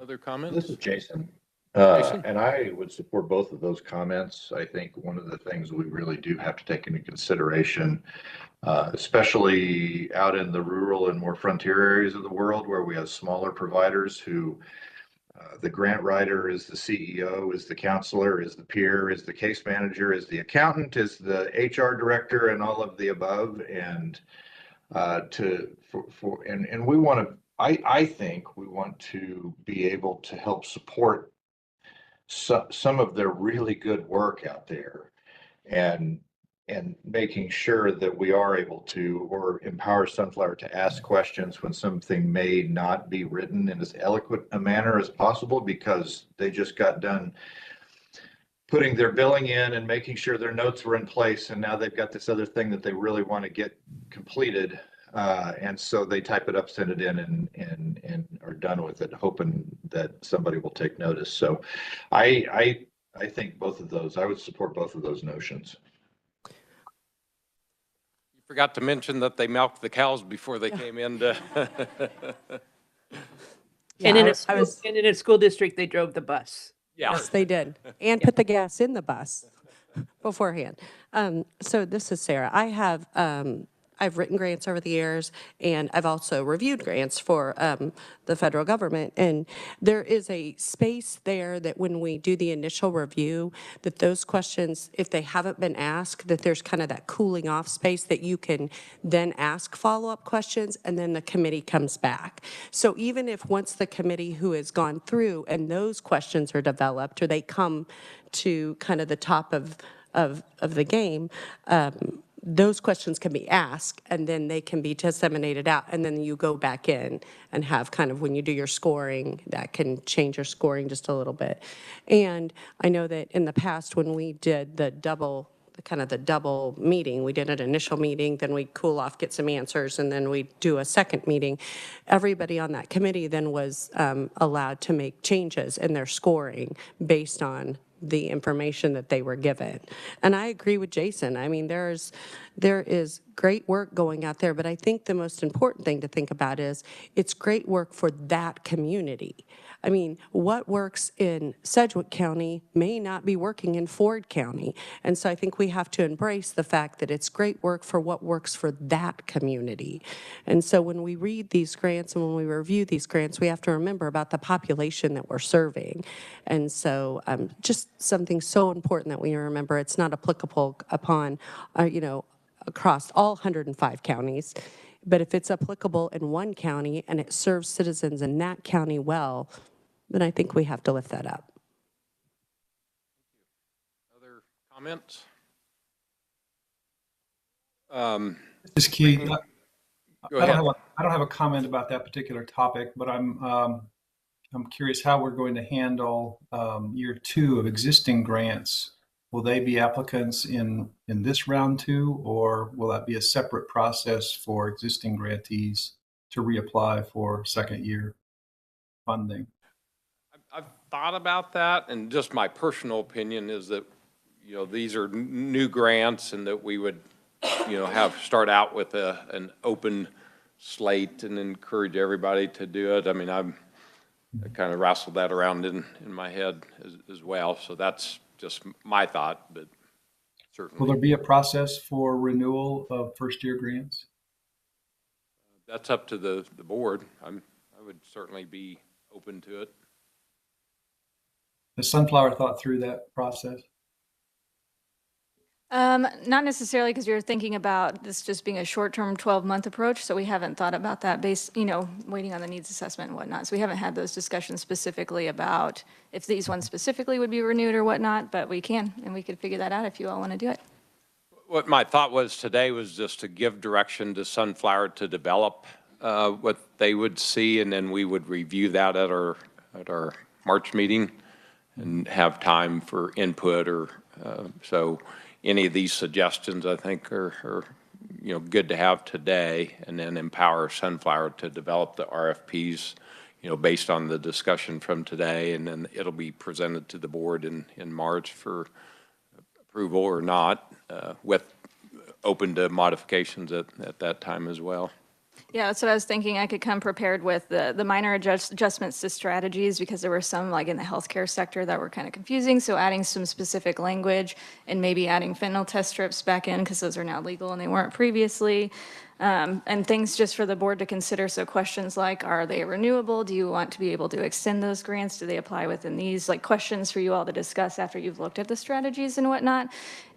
Other comments? This is Jason. Jason? And I would support both of those comments. I think one of the things we really do have to take into consideration, especially out in the rural and more frontier areas of the world where we have smaller providers who the grant writer is the CEO, is the counselor, is the peer, is the case manager, is the accountant, is the HR director, and all of the above. And we want to, I think we want to be able to help support some of their really good work out there, and making sure that we are able to, or empower Sunflower to ask questions when something may not be written in as eloquent a manner as possible, because they just got done putting their billing in and making sure their notes were in place, and now they've got this other thing that they really want to get completed. And so they type it up, send it in, and are done with it, hoping that somebody will take notice. So I think both of those, I would support both of those notions. You forgot to mention that they milked the cows before they came in to. And in a school district, they drove the bus. Yeah. Yes, they did. And put the gas in the bus beforehand. So this is Sarah. I've written grants over the years, and I've also reviewed grants for the federal government. And there is a space there that when we do the initial review, that those questions, if they haven't been asked, that there's kind of that cooling off space that you can then ask follow-up questions, and then the committee comes back. So even if once the committee who has gone through and those questions are developed, or they come to kind of the top of the game, those questions can be asked, and then they can be disseminated out, and then you go back in and have kind of, when you do your scoring, that can change your scoring just a little bit. And I know that in the past, when we did the double meeting, we did an initial meeting, then we cool off, get some answers, and then we do a second meeting. Everybody on that committee then was allowed to make changes in their scoring based on the information that they were given. And I agree with Jason. I mean, there is great work going out there, but I think the most important thing to think about is it's great work for that community. I mean, what works in Sedgwick County may not be working in Ford County. And so I think we have to embrace the fact that it's great work for what works for that community. And so when we read these grants and when we review these grants, we have to remember about the population that we're serving. And so just something so important that we remember, it's not applicable upon, across all 105 counties. But if it's applicable in one county and it serves citizens in that county well, then I think we have to lift that up. Other comments? This is Keith. Go I ahead. don't have a comment about that particular topic, but I'm curious how we're going to handle year 2 of existing grants. Will they be applicants in this round 2, or will that be a separate process for existing grantees to reapply for second year funding? I've thought about that, and just my personal opinion is that, these are new grants and that we would, start out with an open slate and encourage everybody to do it. I mean, I kind of wrestled that around in my head as well. So that's just my thought, but certainly. Will there be a process for renewal of first-year grants? That's up to the board. I would certainly be open to it. Has Sunflower thought through that process? Not necessarily, because you're thinking about this just being a short-term 12-month approach, so we haven't thought about that based, waiting on the needs assessment and whatnot. So we haven't had those discussions specifically about if these ones specifically would be renewed or whatnot, but we can, and we could figure that out if you all want to do it. What my thought was today was just to give direction to Sunflower to develop what they would see, and then we would review that at our March meeting and have time for input or so. Any of these suggestions, I think, are good to have today, and then empower Sunflower to develop the RFPs, based on the discussion from today, and then it'll be presented to the board in March for approval or not, with open to modifications at that time as well. Yeah, that's what I was thinking. I could come prepared with the minor adjustments to strategies, because there were some, like in the healthcare sector, that were kind of confusing. So adding some specific language and maybe adding fentanyl test strips back in, because those are now legal and they weren't previously. And things just for the board to consider. So questions like, are they renewable? Do you want to be able to extend those grants? Do they apply within these? Like questions for you all to discuss after you've looked at the strategies and whatnot.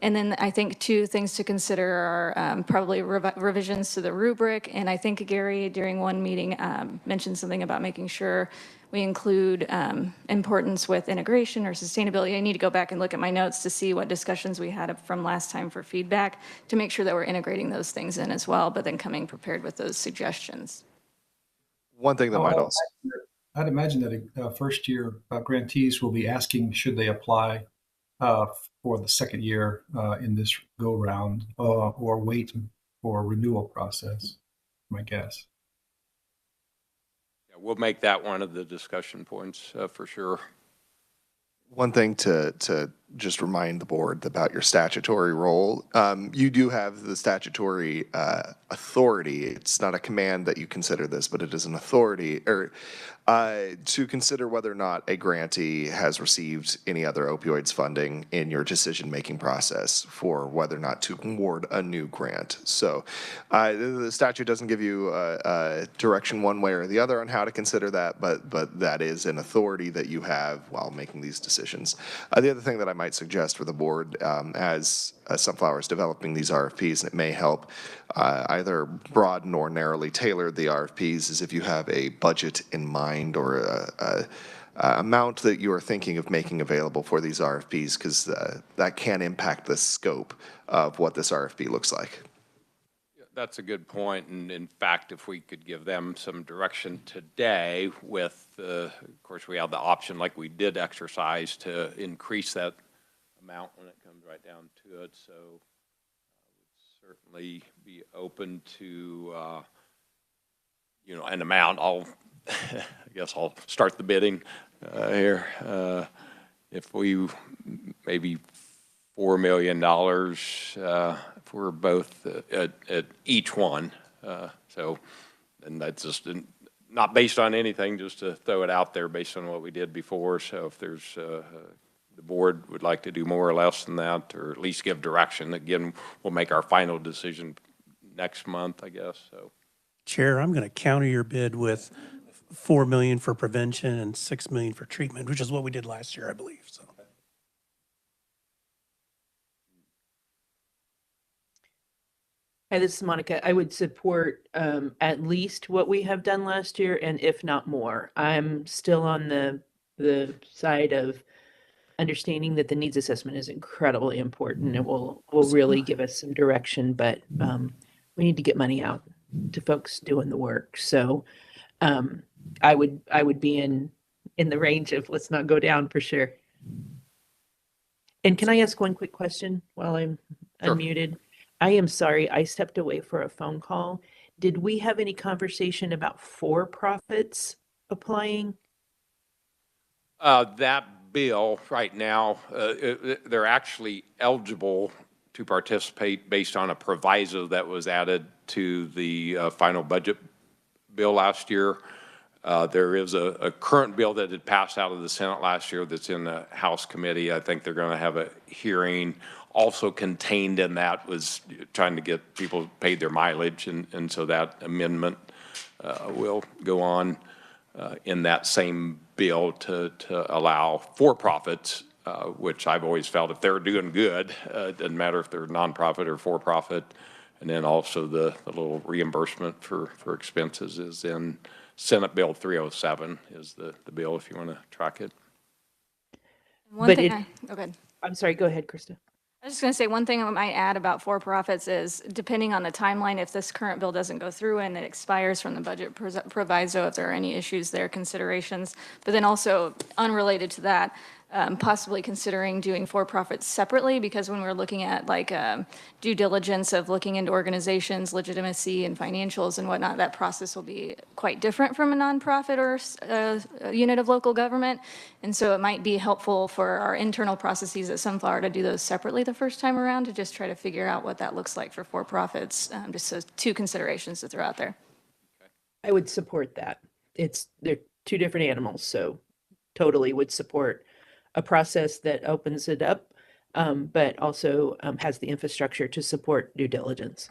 And then I think 2 things to consider are probably revisions to the rubric. And I think Gary, during one meeting, mentioned something about making sure we include importance with integration or sustainability. I need to go back and look at my notes to see what discussions we had from last time for feedback to make sure that we're integrating those things in as well, but then coming prepared with those suggestions. One thing that might also. I'd imagine that first-year grantees will be asking, should they apply for the second year in this go-round or wait for a renewal process, my guess. Yeah, we'll make that one of the discussion points for sure. One thing to just remind the board about your statutory role. You do have the statutory authority. It's not a command that you consider this, but it is an authority to consider whether or not a grantee has received any other opioids funding in your decision-making process for whether or not to award a new grant. So the statute doesn't give you direction one way or the other on how to consider that, but that is an authority that you have while making these decisions. The other thing that I might suggest for the board as Sunflower is developing these RFPs, and it may help either broaden or narrowly tailor the RFPs, is if you have a budget in mind or a amount that you are thinking of making available for these RFPs, because that can impact the scope of what this RFP looks like. That's a good point, and in fact, if we could give them some direction today with, of course, we have the option, like we did exercise, to increase that amount when it comes right down to it. So I would certainly be open to, an amount. I guess I'll start the bidding here. If we maybe $4 million for both at each one. And that's just not based on anything, just to throw it out there based on what we did before. So if there's, the board would like to do more or less than that, or at least give direction, again, we'll make our final decision next month, I guess, so. Chair, I'm going to counter your bid with 4 million for prevention and 6 million for treatment, which is what we did last year, I believe, so. Hi, this is Monica. I would support at least what we have done last year, and if not more. I'm still on the side of understanding that the needs assessment is incredibly important. It will really give us some direction, but we need to get money out to folks doing the work. So I would be in the range of let's not go down for sure. And can I ask one quick question while I'm Sure. unmuted? I am sorry, I stepped away for a phone call. Did we have any conversation about for-profits applying? That bill right now, they're actually eligible to participate based on a proviso that was added to the final budget bill last year. There is a current bill that had passed out of the Senate last year that's in the House committee. I think they're going to have a hearing. Also contained in that was trying to get people paid their mileage, and so that amendment will go on in that same bill to allow for-profits, which I've always felt if they're doing good, it doesn't matter if they're nonprofit or for-profit. And then also the little reimbursement for expenses is in Senate Bill 307 is the bill if you want to track it. One But thing, okay. I'm sorry, go ahead, Krista. I was just going to say, one thing I might add about for-profits is, depending on the timeline, if this current bill doesn't go through and it expires from the budget proviso, if there are any issues there, considerations, but then also unrelated to that, possibly considering doing for-profits separately, because when we're looking at like due diligence of looking into organizations, legitimacy and financials and whatnot, that process will be quite different from a nonprofit or a unit of local government. And so it might be helpful for our internal processes at Sunflower to do those separately the first time around, to just try to figure out what that looks like for for-profits, just so two considerations to throw out there. I would support that. They're two different animals, so totally would support a process that opens it up, but also has the infrastructure to support due diligence.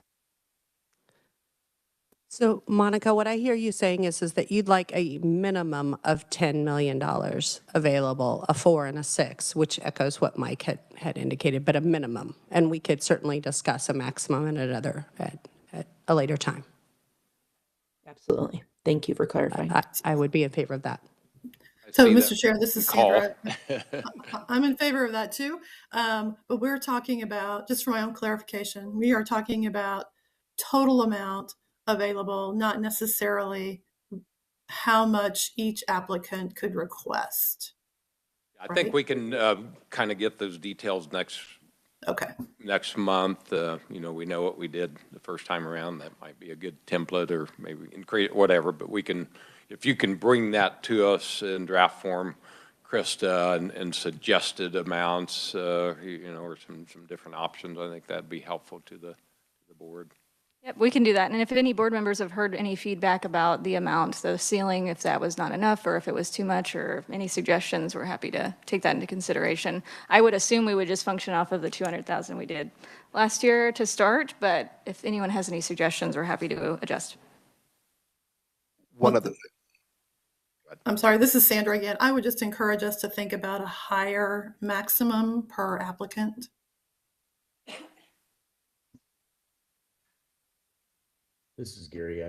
So Monica, what I hear you saying is that you'd like a minimum of $10 million available, a 4 and a 6, which echoes what Mike had indicated, but a minimum. And we could certainly discuss a maximum at a later time. Absolutely. Thank you for clarifying. I would be in favor of that. So, Mr. Chair, this is Call. Sandra. I'm in favor of that too. But we're talking about, just for my own clarification, we are talking about total amount available, not necessarily how much each applicant could request. I think we can kind of get those details next month. You know, we know what we did the first time around. That might be a good template, or maybe we can create whatever, but we can, if you can bring that to us in draft form, Krista, and suggested amounts, you know, or some different options, I think that'd be helpful to the board. Yep, we can do that. And if any board members have heard any feedback about the amount, the ceiling, if that was not enough or if it was too much, or any suggestions, we're happy to take that into consideration. I would assume we would just function off of the 200,000 we did last year to start, but if anyone has any suggestions, we're happy to adjust. One other thing. I'm sorry, this is Sandra again. I would just encourage us to think about a higher maximum per applicant. This is Gary.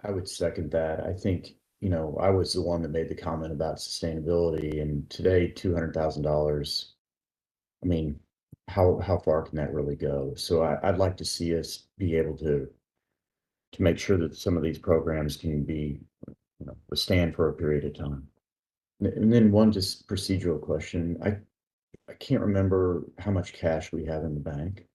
I would second that. I think, you know, I was the one that made the comment about sustainability, and today, $200,000, I mean, how far can that really go? So I'd like to see us be able to make sure that some of these programs can be, you know, withstand for a period of time. And then one just procedural question. I can't remember how much cash we have in the bank.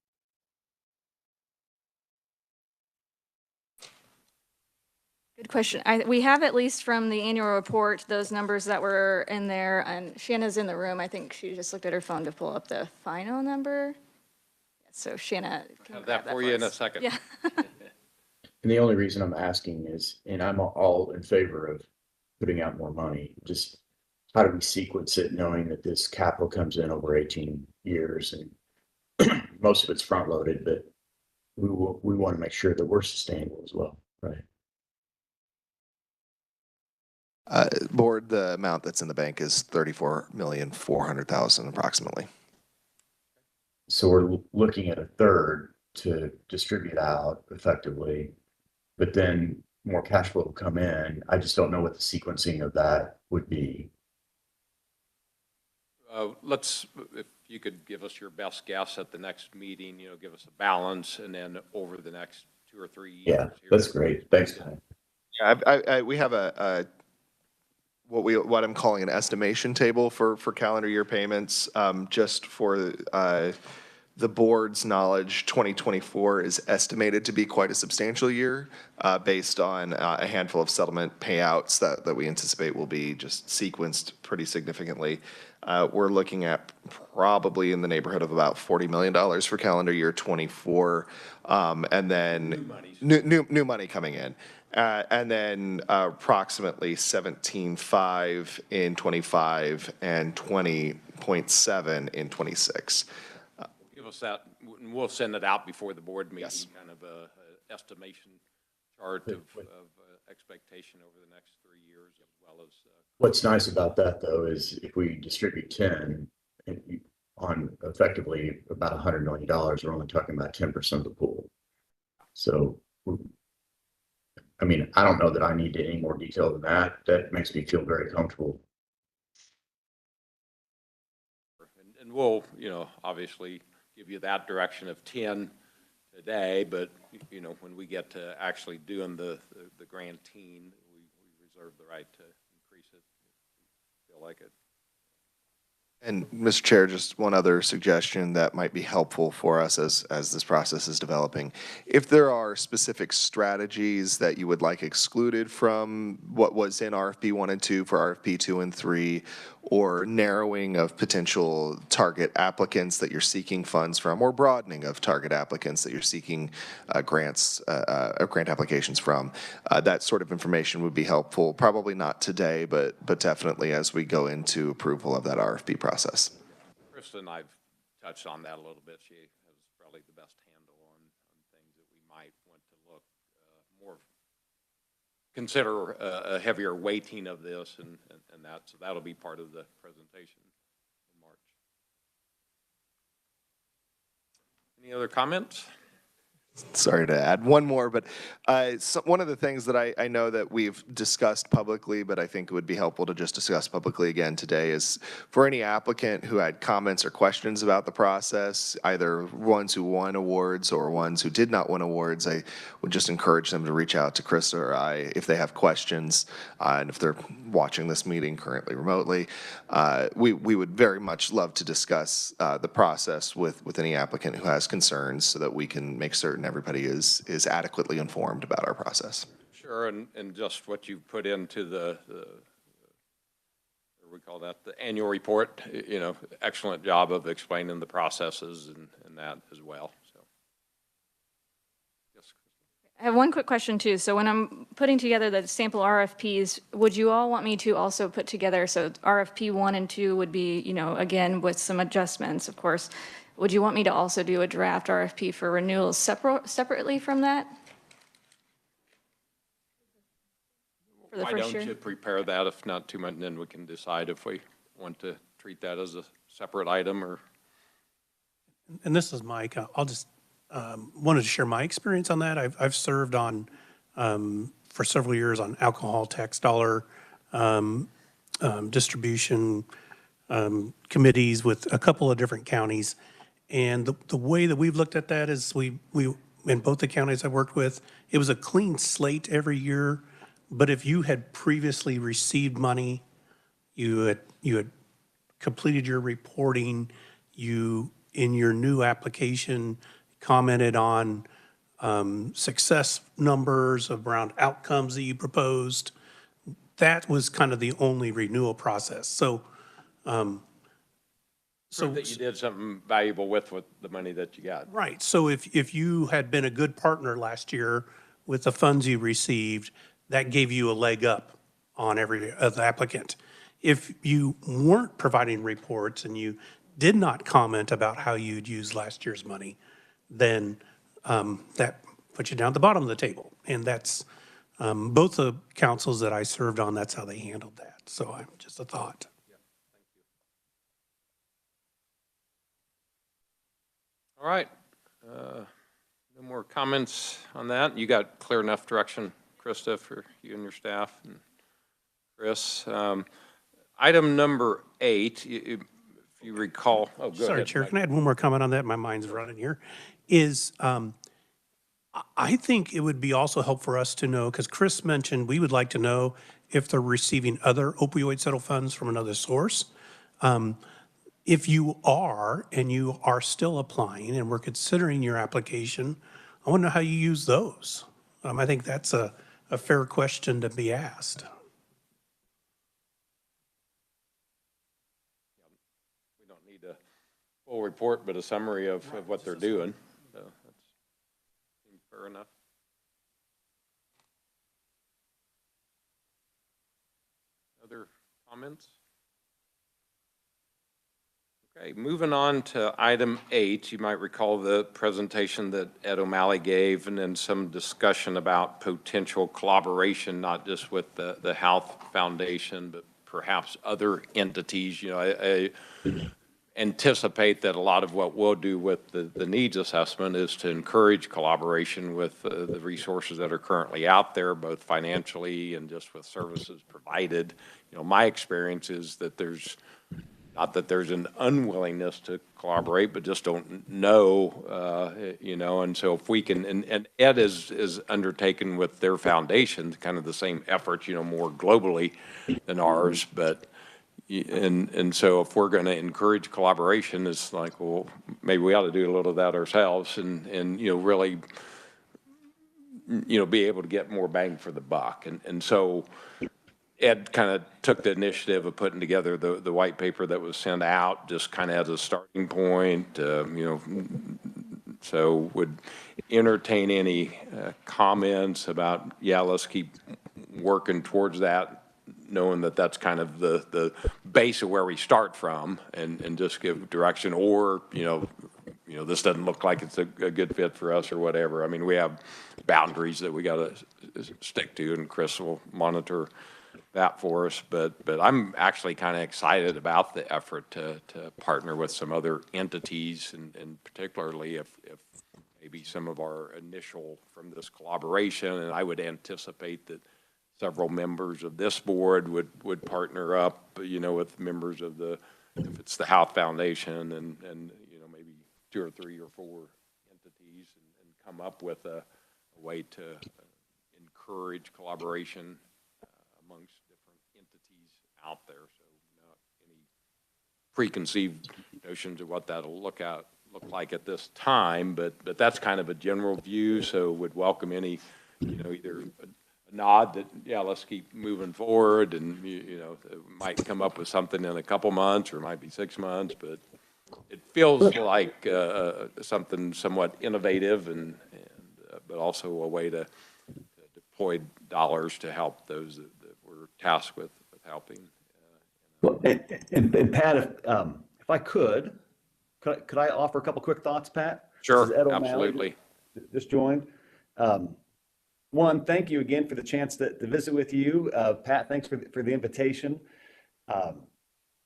Good question. We have, at least from the annual report, those numbers that were in there, and Shanna's in the room. I think she just looked at her phone to pull up the final number. So Shanna can Have grab that for you in a us. second. Yeah. And the only reason I'm asking is, and I'm all in favor of putting out more money, just how do we sequence it, knowing that this capital comes in over 18 years and most of it's front loaded, but we want to make sure that we're sustainable as well, right? Board, the amount that's in the bank is 34,400,000 approximately. So we're looking at a third to distribute out effectively, but then more cash flow will come in. I just don't know what the sequencing of that would be. If you could give us your best guess at the next meeting, give us a balance, and then over the next 2 or 3 years. Yeah, that's great. Thanks, Ty. Yeah, we have what I'm calling an estimation table for calendar year payments. Just for the board's knowledge, 2024 is estimated to be quite a substantial year based on a handful of settlement payouts that we anticipate will be just sequenced pretty significantly. We're looking at probably in the neighborhood of about $40 million for calendar year 24, and then new money coming in. And then approximately 17.5 in 25 and 20.7 in 26. Give us that, and we'll send it out before the board meeting. Yes. Kind of a estimation chart of expectation over the next 3 years, as well as. What's nice about that, though, is if we distribute 10 on effectively about $100 million, we're only talking about 10% of the pool. So, I mean, I don't know that I need any more detail than that. That makes me feel very comfortable. And we'll, obviously give you that direction of 10 today, but, when we get to actually doing the granting, we reserve the right to increase it if we feel like it. And Mr. Chair, just one other suggestion that might be helpful for us as this process is developing. If there are specific strategies that you would like excluded from what was in RFP 1 and 2 for RFP 2 and 3, or narrowing of potential target applicants that you're seeking funds from, or broadening of target applicants that you're seeking grant applications from, that sort of information would be helpful. Probably not today, but definitely as we go into approval of that RFP process. Krista and I've touched on that a little bit. She has probably the best handle on things that we might want to look consider a heavier weighting of this and that. So that'll be part of the presentation in March. Any other comments? Sorry to add one more, but one of the things that I know that we've discussed publicly, but I think it would be helpful to just discuss publicly again today, is for any applicant who had comments or questions about the process, either ones who won awards or ones who did not win awards, I would just encourage them to reach out to Krista or I if they have questions, and if they're watching this meeting currently remotely. We would very much love to discuss the process with any applicant who has concerns so that we can make certain everybody is adequately informed about our process. Sure, and just what you put into the what we call that, the annual report, excellent job of explaining the processes and that as well. So, yes. I have one quick question too. So when I'm putting together the sample RFPs, would you all want me to also put together, so RFP 1 and 2 would be, again, with some adjustments, of course. Would you want me to also do a draft RFP for renewals separately from that? For the Why first don't year? you prepare that, if not too much, and then we can decide if we want to treat that as a separate item or. And this is Mike. I'll just wanted to share my experience on that. I've served on for several years on alcohol tax dollar distribution committees with a couple of different counties. And the way that we've looked at that is we in both the counties I worked with, it was a clean slate every year. But if you had previously received money, you had completed your reporting, you in your new application commented on success numbers around outcomes that you proposed. That was kind of the only renewal process. So that you did something valuable with the money that you got. right. So if you had been a good partner last year, with the funds you received, that gave you a leg up on every other applicant. If you weren't providing reports and you did not comment about how you'd used last year's money, then that puts you down at the bottom of the table. And that's, both the councils that I served on, that's how they handled that. So I'm just a thought. All right. No more comments on that. You got clear enough direction, Krista, for you and your staff and Chris. Item number 8, if you recall. Oh, go Sorry, ahead, Chair, Mike. can I add one more comment on that? My mind's running here. Is I think it would be also helpful for us to know, because Chris mentioned we would like to know if they're receiving other opioid settle funds from another source. If you are, and you are still applying, and we're considering your application, I want to know how you use those. I think that's a fair question to be asked. We don't need a full report, but a summary of what they're doing. So that seems fair enough. Other comments? Okay, moving on to item 8, you might recall the presentation that Ed O'Malley gave, and then some discussion about potential collaboration, not just with the Health Foundation, but perhaps other entities. You know, I anticipate that a lot of what we'll do with the needs assessment is to encourage collaboration with the resources that are currently out there, both financially and just with services provided. You know, my experience is that there's not that there's an unwillingness to collaborate, but just don't know, you know, and so if we can, and Ed is undertaken with their foundation, kind of the same efforts, you know, more globally than ours, but, and so if we're going to encourage collaboration, it's like, well, maybe we ought to do a little of that ourselves and you know, really, you know, be able to get more bang for the buck. And so Ed kind of took the initiative of putting together the white paper that was sent out, just kind of as a starting point, you know, so would entertain any comments about, yeah, let's keep working towards that, knowing that that's kind of the base of where we start from, and just give direction, or, you know, this doesn't look like it's a good fit for us or whatever. I mean, we have boundaries that we got to stick to, and Chris will monitor that for us, but I'm actually kind of excited about the effort to partner with some other entities, and particularly if maybe some of our initial from this collaboration, and I would anticipate that several members of this board would partner up, you know, with members of if it's the Health Foundation, and you know, maybe 2 or 3 or 4 entities, and come up with a way to encourage collaboration amongst different entities out there. So not any preconceived notions of what that'll look like at this time, but that's kind of a general view. So would welcome any, you know, either a nod that, yeah, let's keep moving forward, and you know, it might come up with something in a couple months, or it might be 6 months, but it feels like something somewhat innovative, and but also a way to deploy dollars to help those that we're tasked with helping. Well, and Pat, if I could I offer a couple quick thoughts, Pat? Sure, This is Ed O'Malley, absolutely. just joined. One, thank you again for the chance to visit with you. Pat, thanks for the invitation.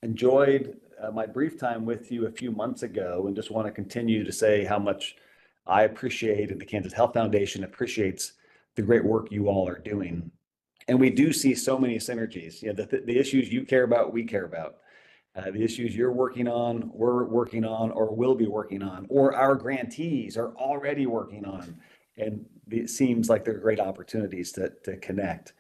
Enjoyed my brief time with you a few months ago, and just want to continue to say how much I appreciate, and the Kansas Health Foundation appreciates the great work you all are doing. And we do see so many synergies. You know, the issues you care about, we care about. The issues you're working on, we're working on, or will be working on, or our grantees are already working on. And it seems like there are great opportunities to connect.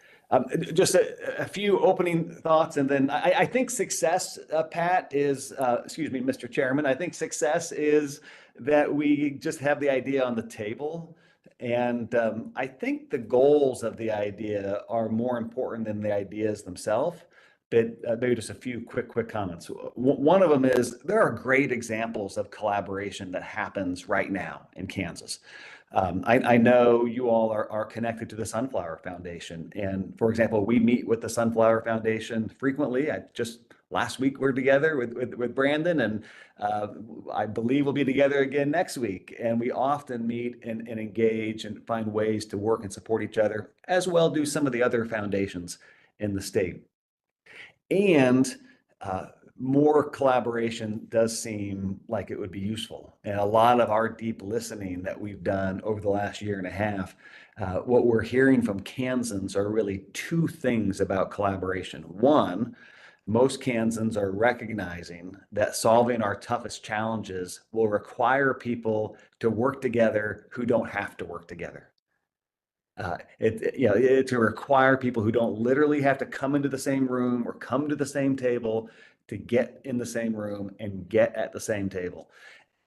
Just a few opening thoughts, and then I think success, Pat, is, excuse me, Mr. Chairman, I think success is that we just have the idea on the table. And I think the goals of the idea are more important than the ideas themselves. but maybe just a few quick comments. One of them is there are great examples of collaboration that happens right now in Kansas. I know you all are connected to the Sunflower Foundation. And for example, we meet with the Sunflower Foundation frequently. Last week we're together with Brandon, and I believe we'll be together again next week. And we often meet and engage and find ways to work and support each other, as well do some of the other foundations in the state. And more collaboration does seem like it would be useful. And a lot of our deep listening that we've done over the last year and a half, what we're hearing from Kansans are really two things about collaboration. One, most Kansans are recognizing that solving our toughest challenges will require people to work together who don't have to work together. To require people who don't literally have to come into the same room or come to the same table to get in the same room and get at the same table.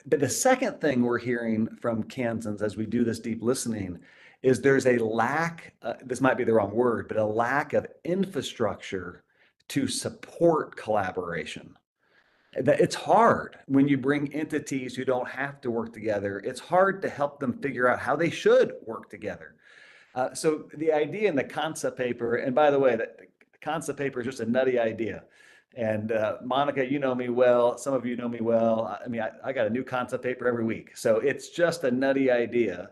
But the second thing we're hearing from Kansans as we do this deep listening is there's a lack, this might be the wrong word, but a lack of infrastructure to support collaboration. It's hard when you bring entities who don't have to work together. It's hard to help them figure out how they should work together. So the idea in the concept paper, and by the way, the concept paper is just a nutty idea. And Monica, you know me well. Some of you know me well. I mean, I got a new concept paper every week. So it's just a nutty idea.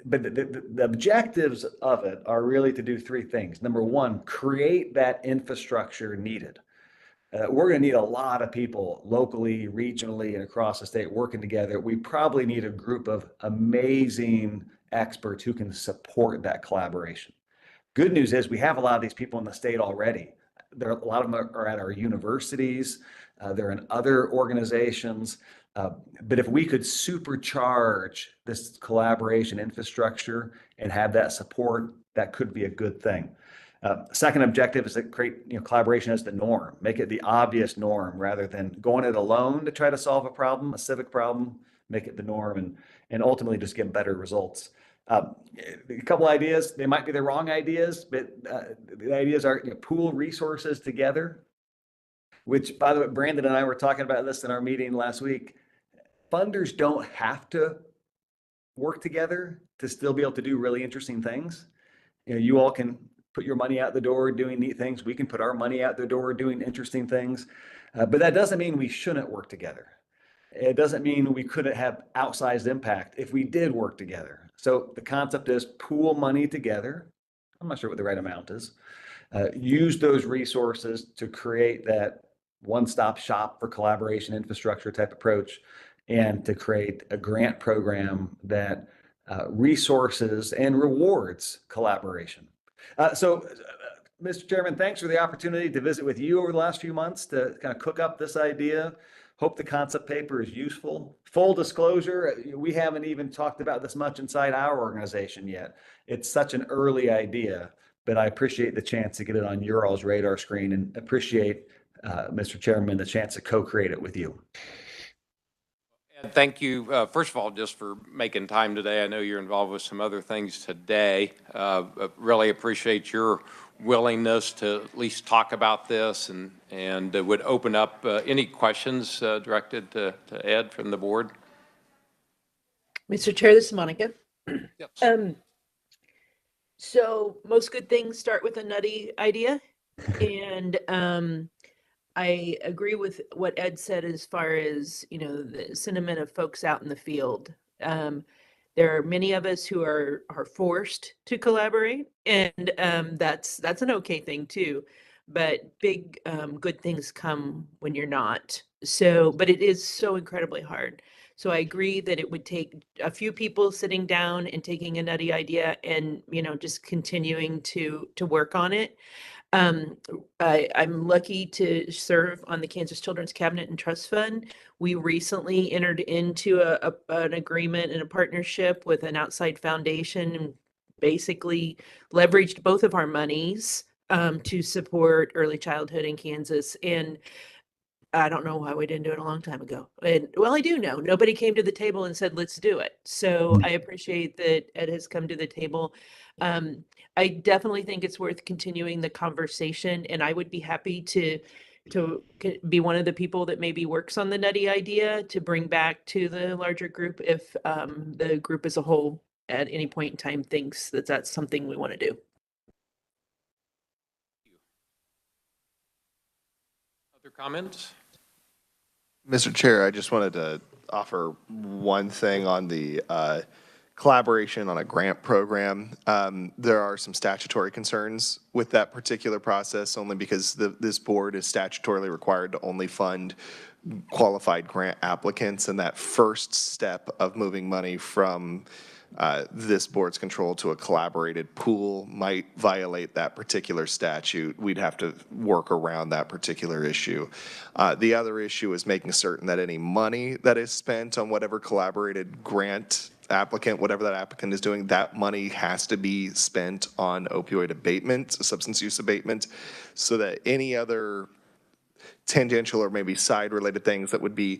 But the objectives of it are really to do three things. Number one, create that infrastructure needed. We're going to need a lot of people locally, regionally, and across the state working together. We probably need a group of amazing experts who can support that collaboration. Good news is we have a lot of these people in the state already. A lot of them are at our universities. They're in other organizations. But if we could supercharge this collaboration infrastructure and have that support, that could be a good thing. Second objective is to create collaboration as the norm, make it the obvious norm rather than going it alone to try to solve a problem, a civic problem, make it the norm and ultimately just get better results. A couple ideas, they might be the wrong ideas, but the ideas are pool resources together, which by the way, Brandon and I were talking about this in our meeting last week. Funders don't have to work together to still be able to do really interesting things. You all can put your money out the door doing neat things. We can put our money out the door doing interesting things. But that doesn't mean we shouldn't work together. It doesn't mean we couldn't have outsized impact if we did work together. So the concept is pool money together. I'm not sure what the right amount is. Use those resources to create that one-stop shop for collaboration infrastructure type approach and to create a grant program that resources and rewards collaboration. Mr. Chairman, thanks for the opportunity to visit with you over the last few months to kind of cook up this idea. Hope the concept paper is useful. Full disclosure, we haven't even talked about this much inside our organization yet. It's such an early idea, but I appreciate the chance to get it on your all's radar screen and appreciate, Mr. Chairman, the chance to co-create it with you. Thank you, first of all, just for making time today. I know you're involved with some other things today. Really appreciate your willingness to at least talk about this and would open up any questions directed to Ed from the board. Mr. Chair, this is Monica. Yes. So most good things start with a nutty idea. And I agree with what Ed said as far as, the sentiment of folks out in the field. There are many of us who are forced to collaborate, and that's an okay thing too. But big good things come when you're not. But it is so incredibly hard. So I agree that it would take a few people sitting down and taking a nutty idea and just continuing to work on it. I'm lucky to serve on the Kansas Children's Cabinet and Trust Fund. We recently entered into an agreement and a partnership with an outside foundation and basically leveraged both of our monies to support early childhood in Kansas. And I don't know why we didn't do it a long time ago. And well, I do know, nobody came to the table and said, let's do it. So I appreciate that Ed has come to the table. I definitely think it's worth continuing the conversation, and I would be happy to be one of the people that maybe works on the nutty idea to bring back to the larger group if the group as a whole at any point in time thinks that that's something we want to do. Other comments? Mr. Chair, I just wanted to offer one thing on the collaboration on a grant program. There are some statutory concerns with that particular process, only because this board is statutorily required to only fund qualified grant applicants, and that first step of moving money from this board's control to a collaborated pool might violate that particular statute. We'd have to work around that particular issue. The other issue is making certain that any money that is spent on whatever collaborated grant applicant, whatever that applicant is doing, that money has to be spent on opioid abatement, substance use abatement, so that any other tangential or maybe side-related things that would be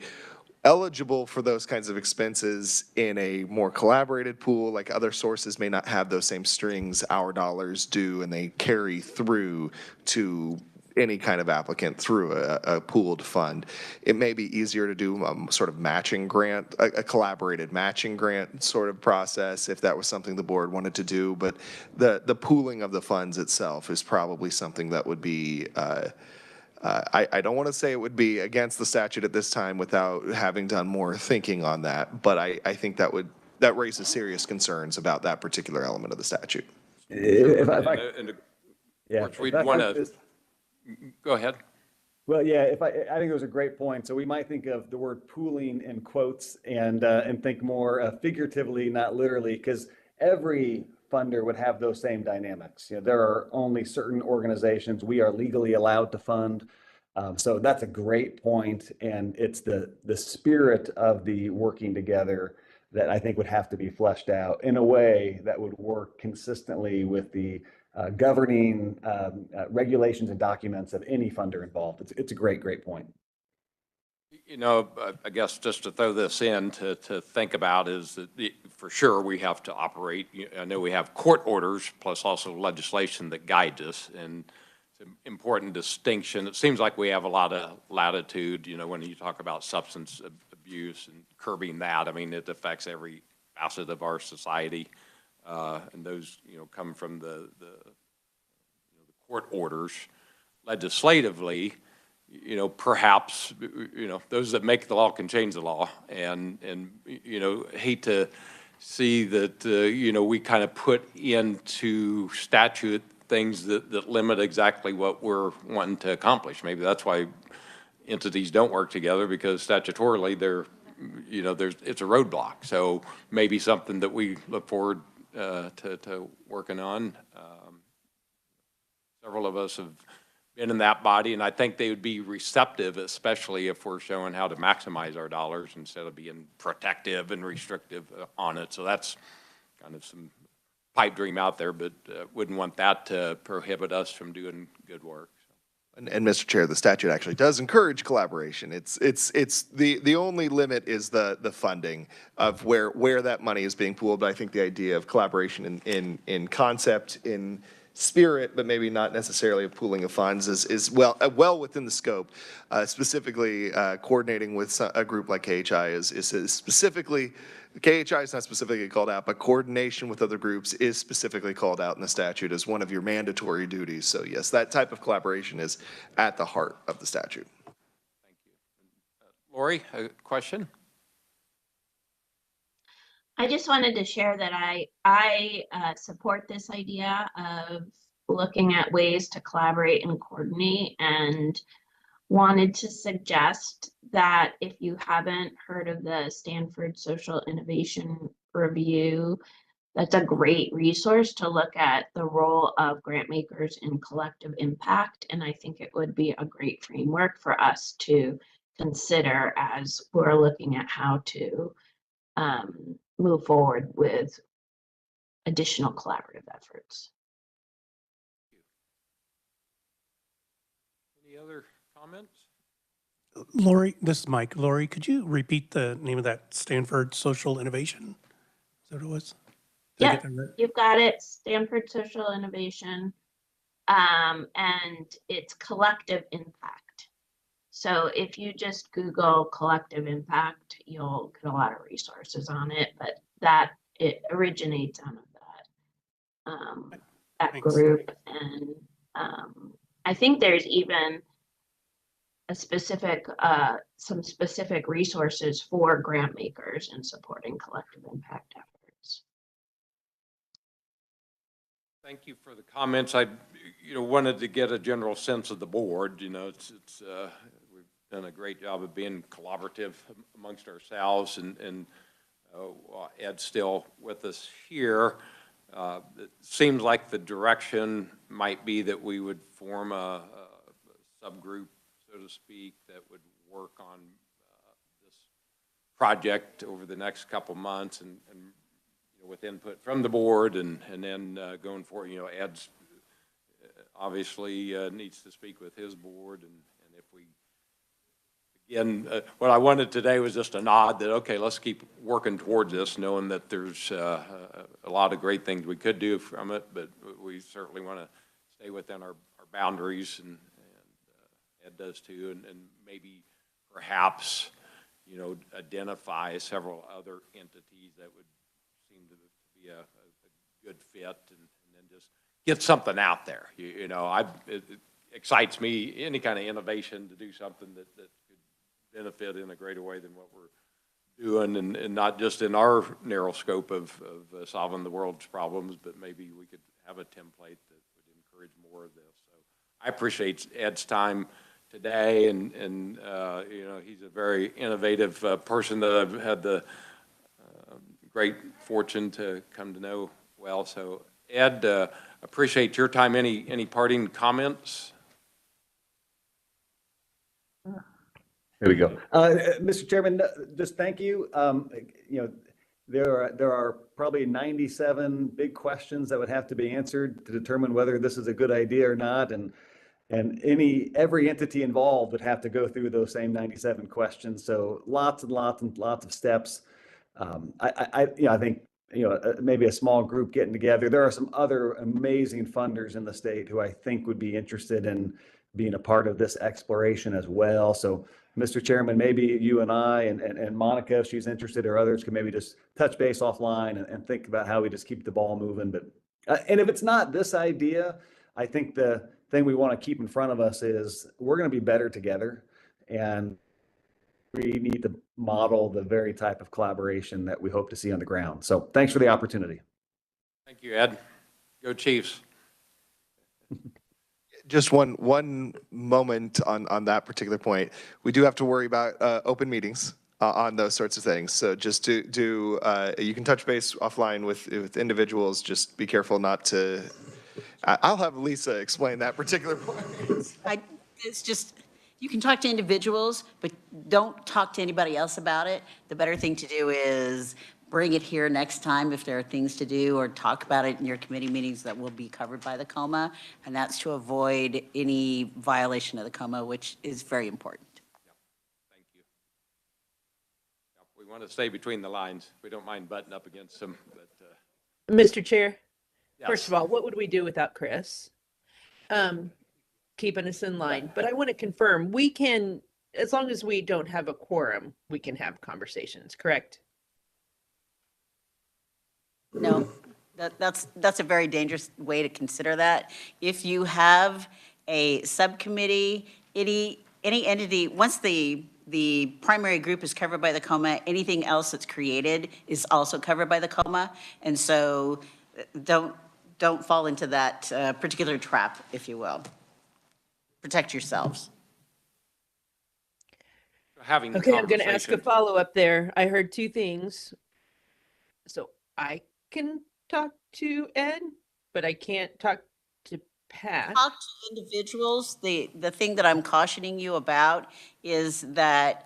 eligible for those kinds of expenses in a more collaborated pool, like other sources may not have those same strings our dollars do, and they carry through to any kind of applicant through a pooled fund. It may be easier to do sort of matching grant, a collaborated matching grant sort of process if that was something the board wanted to do, but the pooling of the funds itself is probably something that would be I don't want to say it would be against the statute at this time without having done more thinking on that, but I think that raises serious concerns about that particular element of the statute. If I, And of yeah, course, if we'd I- want to, go ahead. Well, yeah, I think it was a great point. So we might think of the word pooling in quotes and think more figuratively, not literally, because every funder would have those same dynamics. You know, there are only certain organizations we are legally allowed to fund. So that's a great point, and it's the spirit of the working together that I think would have to be fleshed out in a way that would work consistently with the governing regulations and documents of any funder involved. It's a great point. You know, I guess just to throw this in to think about is that for sure we have to operate. I know we have court orders plus also legislation that guides us, and it's an important distinction. It seems like we have a lot of latitude, you know, when you talk about substance abuse and curbing that. I mean, it affects every facet of our society, and those, you know, come from the court orders. Legislatively, you know, perhaps, you know, those that make the law can change the law, and you know, hate to see that, you know, we kind of put into statute things that limit exactly what we're wanting to accomplish. Maybe that's why entities don't work together, because statutorily they're, you know, it's a roadblock. So maybe something that we look forward to working on. Several of us have been in that body, and I think they would be receptive, especially if we're showing how to maximize our dollars instead of being protective and restrictive on it. So that's kind of some pipe dream out there, but wouldn't want that to prohibit us from doing good work. And Mr. Chair, the statute actually does encourage collaboration. It's the only limit is the funding of where that money is being pooled. But I think the idea of collaboration in concept, in spirit, but maybe not necessarily a pooling of funds is well within the scope. Specifically, coordinating with a group like KHI is specifically, KHI is not specifically called out, but coordination with other groups is specifically called out in the statute as one of your mandatory duties. So yes, that type of collaboration is at the heart of the statute. Thank you. Lori, a question? I just wanted to share that I support this idea of looking at ways to collaborate and coordinate, and wanted to suggest that if you haven't heard of the Stanford Social Innovation Review, that's a great resource to look at the role of grant makers in collective impact. And I think it would be a great framework for us to consider as we're looking at how to move forward with additional collaborative efforts. Any other comments? Lori, this is Mike. Lori, could you repeat the name of that Stanford Social Innovation? Is that what it was? Did I Yep, get that right? you've got it, Stanford Social Innovation. And it's collective impact. So if you just Google collective impact, you'll get a lot of resources on it, but it originates out of that Thanks. group. And I think there's even a specific, some specific resources for grant makers in supporting collective impact efforts. Thank you for the comments. I, wanted to get a general sense of the board. We've done a great job of being collaborative amongst ourselves, and Ed's still with us here. It seems like the direction might be that we would form a subgroup, so to speak, that would work on this project over the next couple months, and with input from the board, and then going forward, Ed's obviously needs to speak with his board, and if we, again, what I wanted today was just a nod that, okay, let's keep working towards this, knowing that there's a lot of great things we could do from it, but we certainly want to stay within our boundaries, and Ed does too, and maybe perhaps, identify several other entities that would seem to be a good fit, and then just get something out there. It excites me, any kind of innovation, to do something that could benefit in a greater way than what we're doing, and not just in our narrow scope of solving the world's problems, but maybe we could have a template that would encourage more of this. So I appreciate Ed's time today, and he's a very innovative person that I've had the great fortune to come to know well. So Ed, appreciate your time. Any parting comments? There we go. Mr. Chairman, just thank you. There are probably 97 big questions that would have to be answered to determine whether this is a good idea or not. And every entity involved would have to go through those same 97 questions. So lots and lots and lots of steps. I think, maybe a small group getting together. There are some other amazing funders in the state who I think would be interested in being a part of this exploration as well. So, Mr. Chairman, maybe you and I and Monica, if she's interested, or others, can maybe just touch base offline and think about how we just keep the ball moving. But and if it's not this idea, I think the thing we want to keep in front of us is we're going to be better together, and we need to model the very type of collaboration that we hope to see on the ground. So thanks for the opportunity. Thank you, Ed. Go Chiefs. Just one moment on that particular point. We do have to worry about open meetings on those sorts of things. So just you can touch base offline with individuals. Just be careful not to. I'll have Lisa explain that particular point. It's just, you can talk to individuals, but don't talk to anybody else about it. The better thing to do is bring it here next time if there are things to do, or talk about it in your committee meetings that will be covered by the COMA. And that's to avoid any violation of the COMA, which is very important. Yep. Thank you. Yep. We want to stay between the lines. We don't mind butting up against them. But, Mr. Chair, yes. first of all, what would we do without Chris? Keeping us in line. But I want to confirm, we can, as long as we don't have a quorum, we can have conversations, correct? No, that's a very dangerous way to consider that. If you have a subcommittee, any entity, once the primary group is covered by the COMA, anything else that's created is also covered by the COMA. And so don't fall into that particular trap, if you will. Protect yourselves. Having Okay, I'm going to ask a follow-up there. I heard two things. So I can talk to Ed, but I can't talk to Pat. Talk to individuals. The thing that I'm cautioning you about is that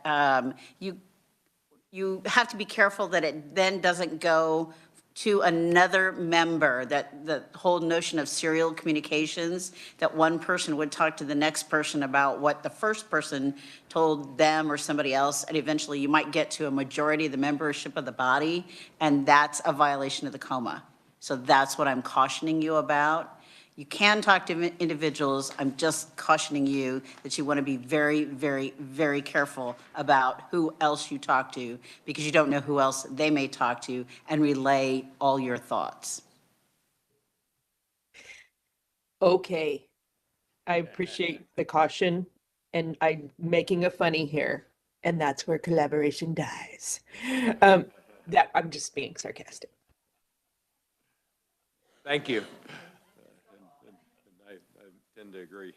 you have to be careful that it then doesn't go to another member, that the whole notion of serial communications, that one person would talk to the next person about what the first person told them or somebody else, and eventually you might get to a majority of the membership of the body, and that's a violation of the coma. So that's what I'm cautioning you about. You can talk to individuals. I'm just cautioning you that you want to be very, very, very careful about who else you talk to, because you don't know who else they may talk to, and relay all your thoughts. Okay. I appreciate the caution, and I'm making a funny here, and that's where collaboration dies. That I'm just being sarcastic. Thank you. I tend to agree.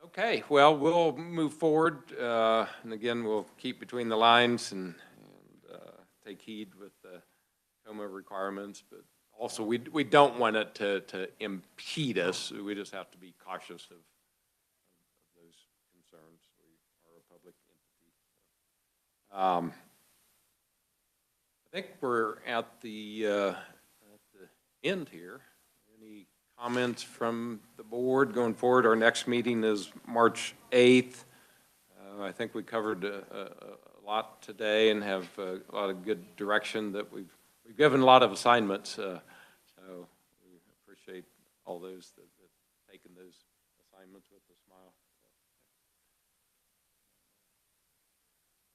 Okay, well, we'll move forward, and again, we'll keep between the lines and take heed with the COMA requirements, but also we don't want it to impede us. We just have to be cautious of those concerns. We are a public entity. I think we're at the end here. Any comments from the board going forward? Our next meeting is March 8th. I think we covered a lot today and have a lot of good direction that we've given a lot of assignments. So we appreciate all those that have taken those assignments with a smile.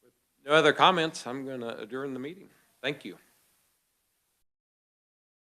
With no other comments, I'm going to adjourn the meeting. Thank you.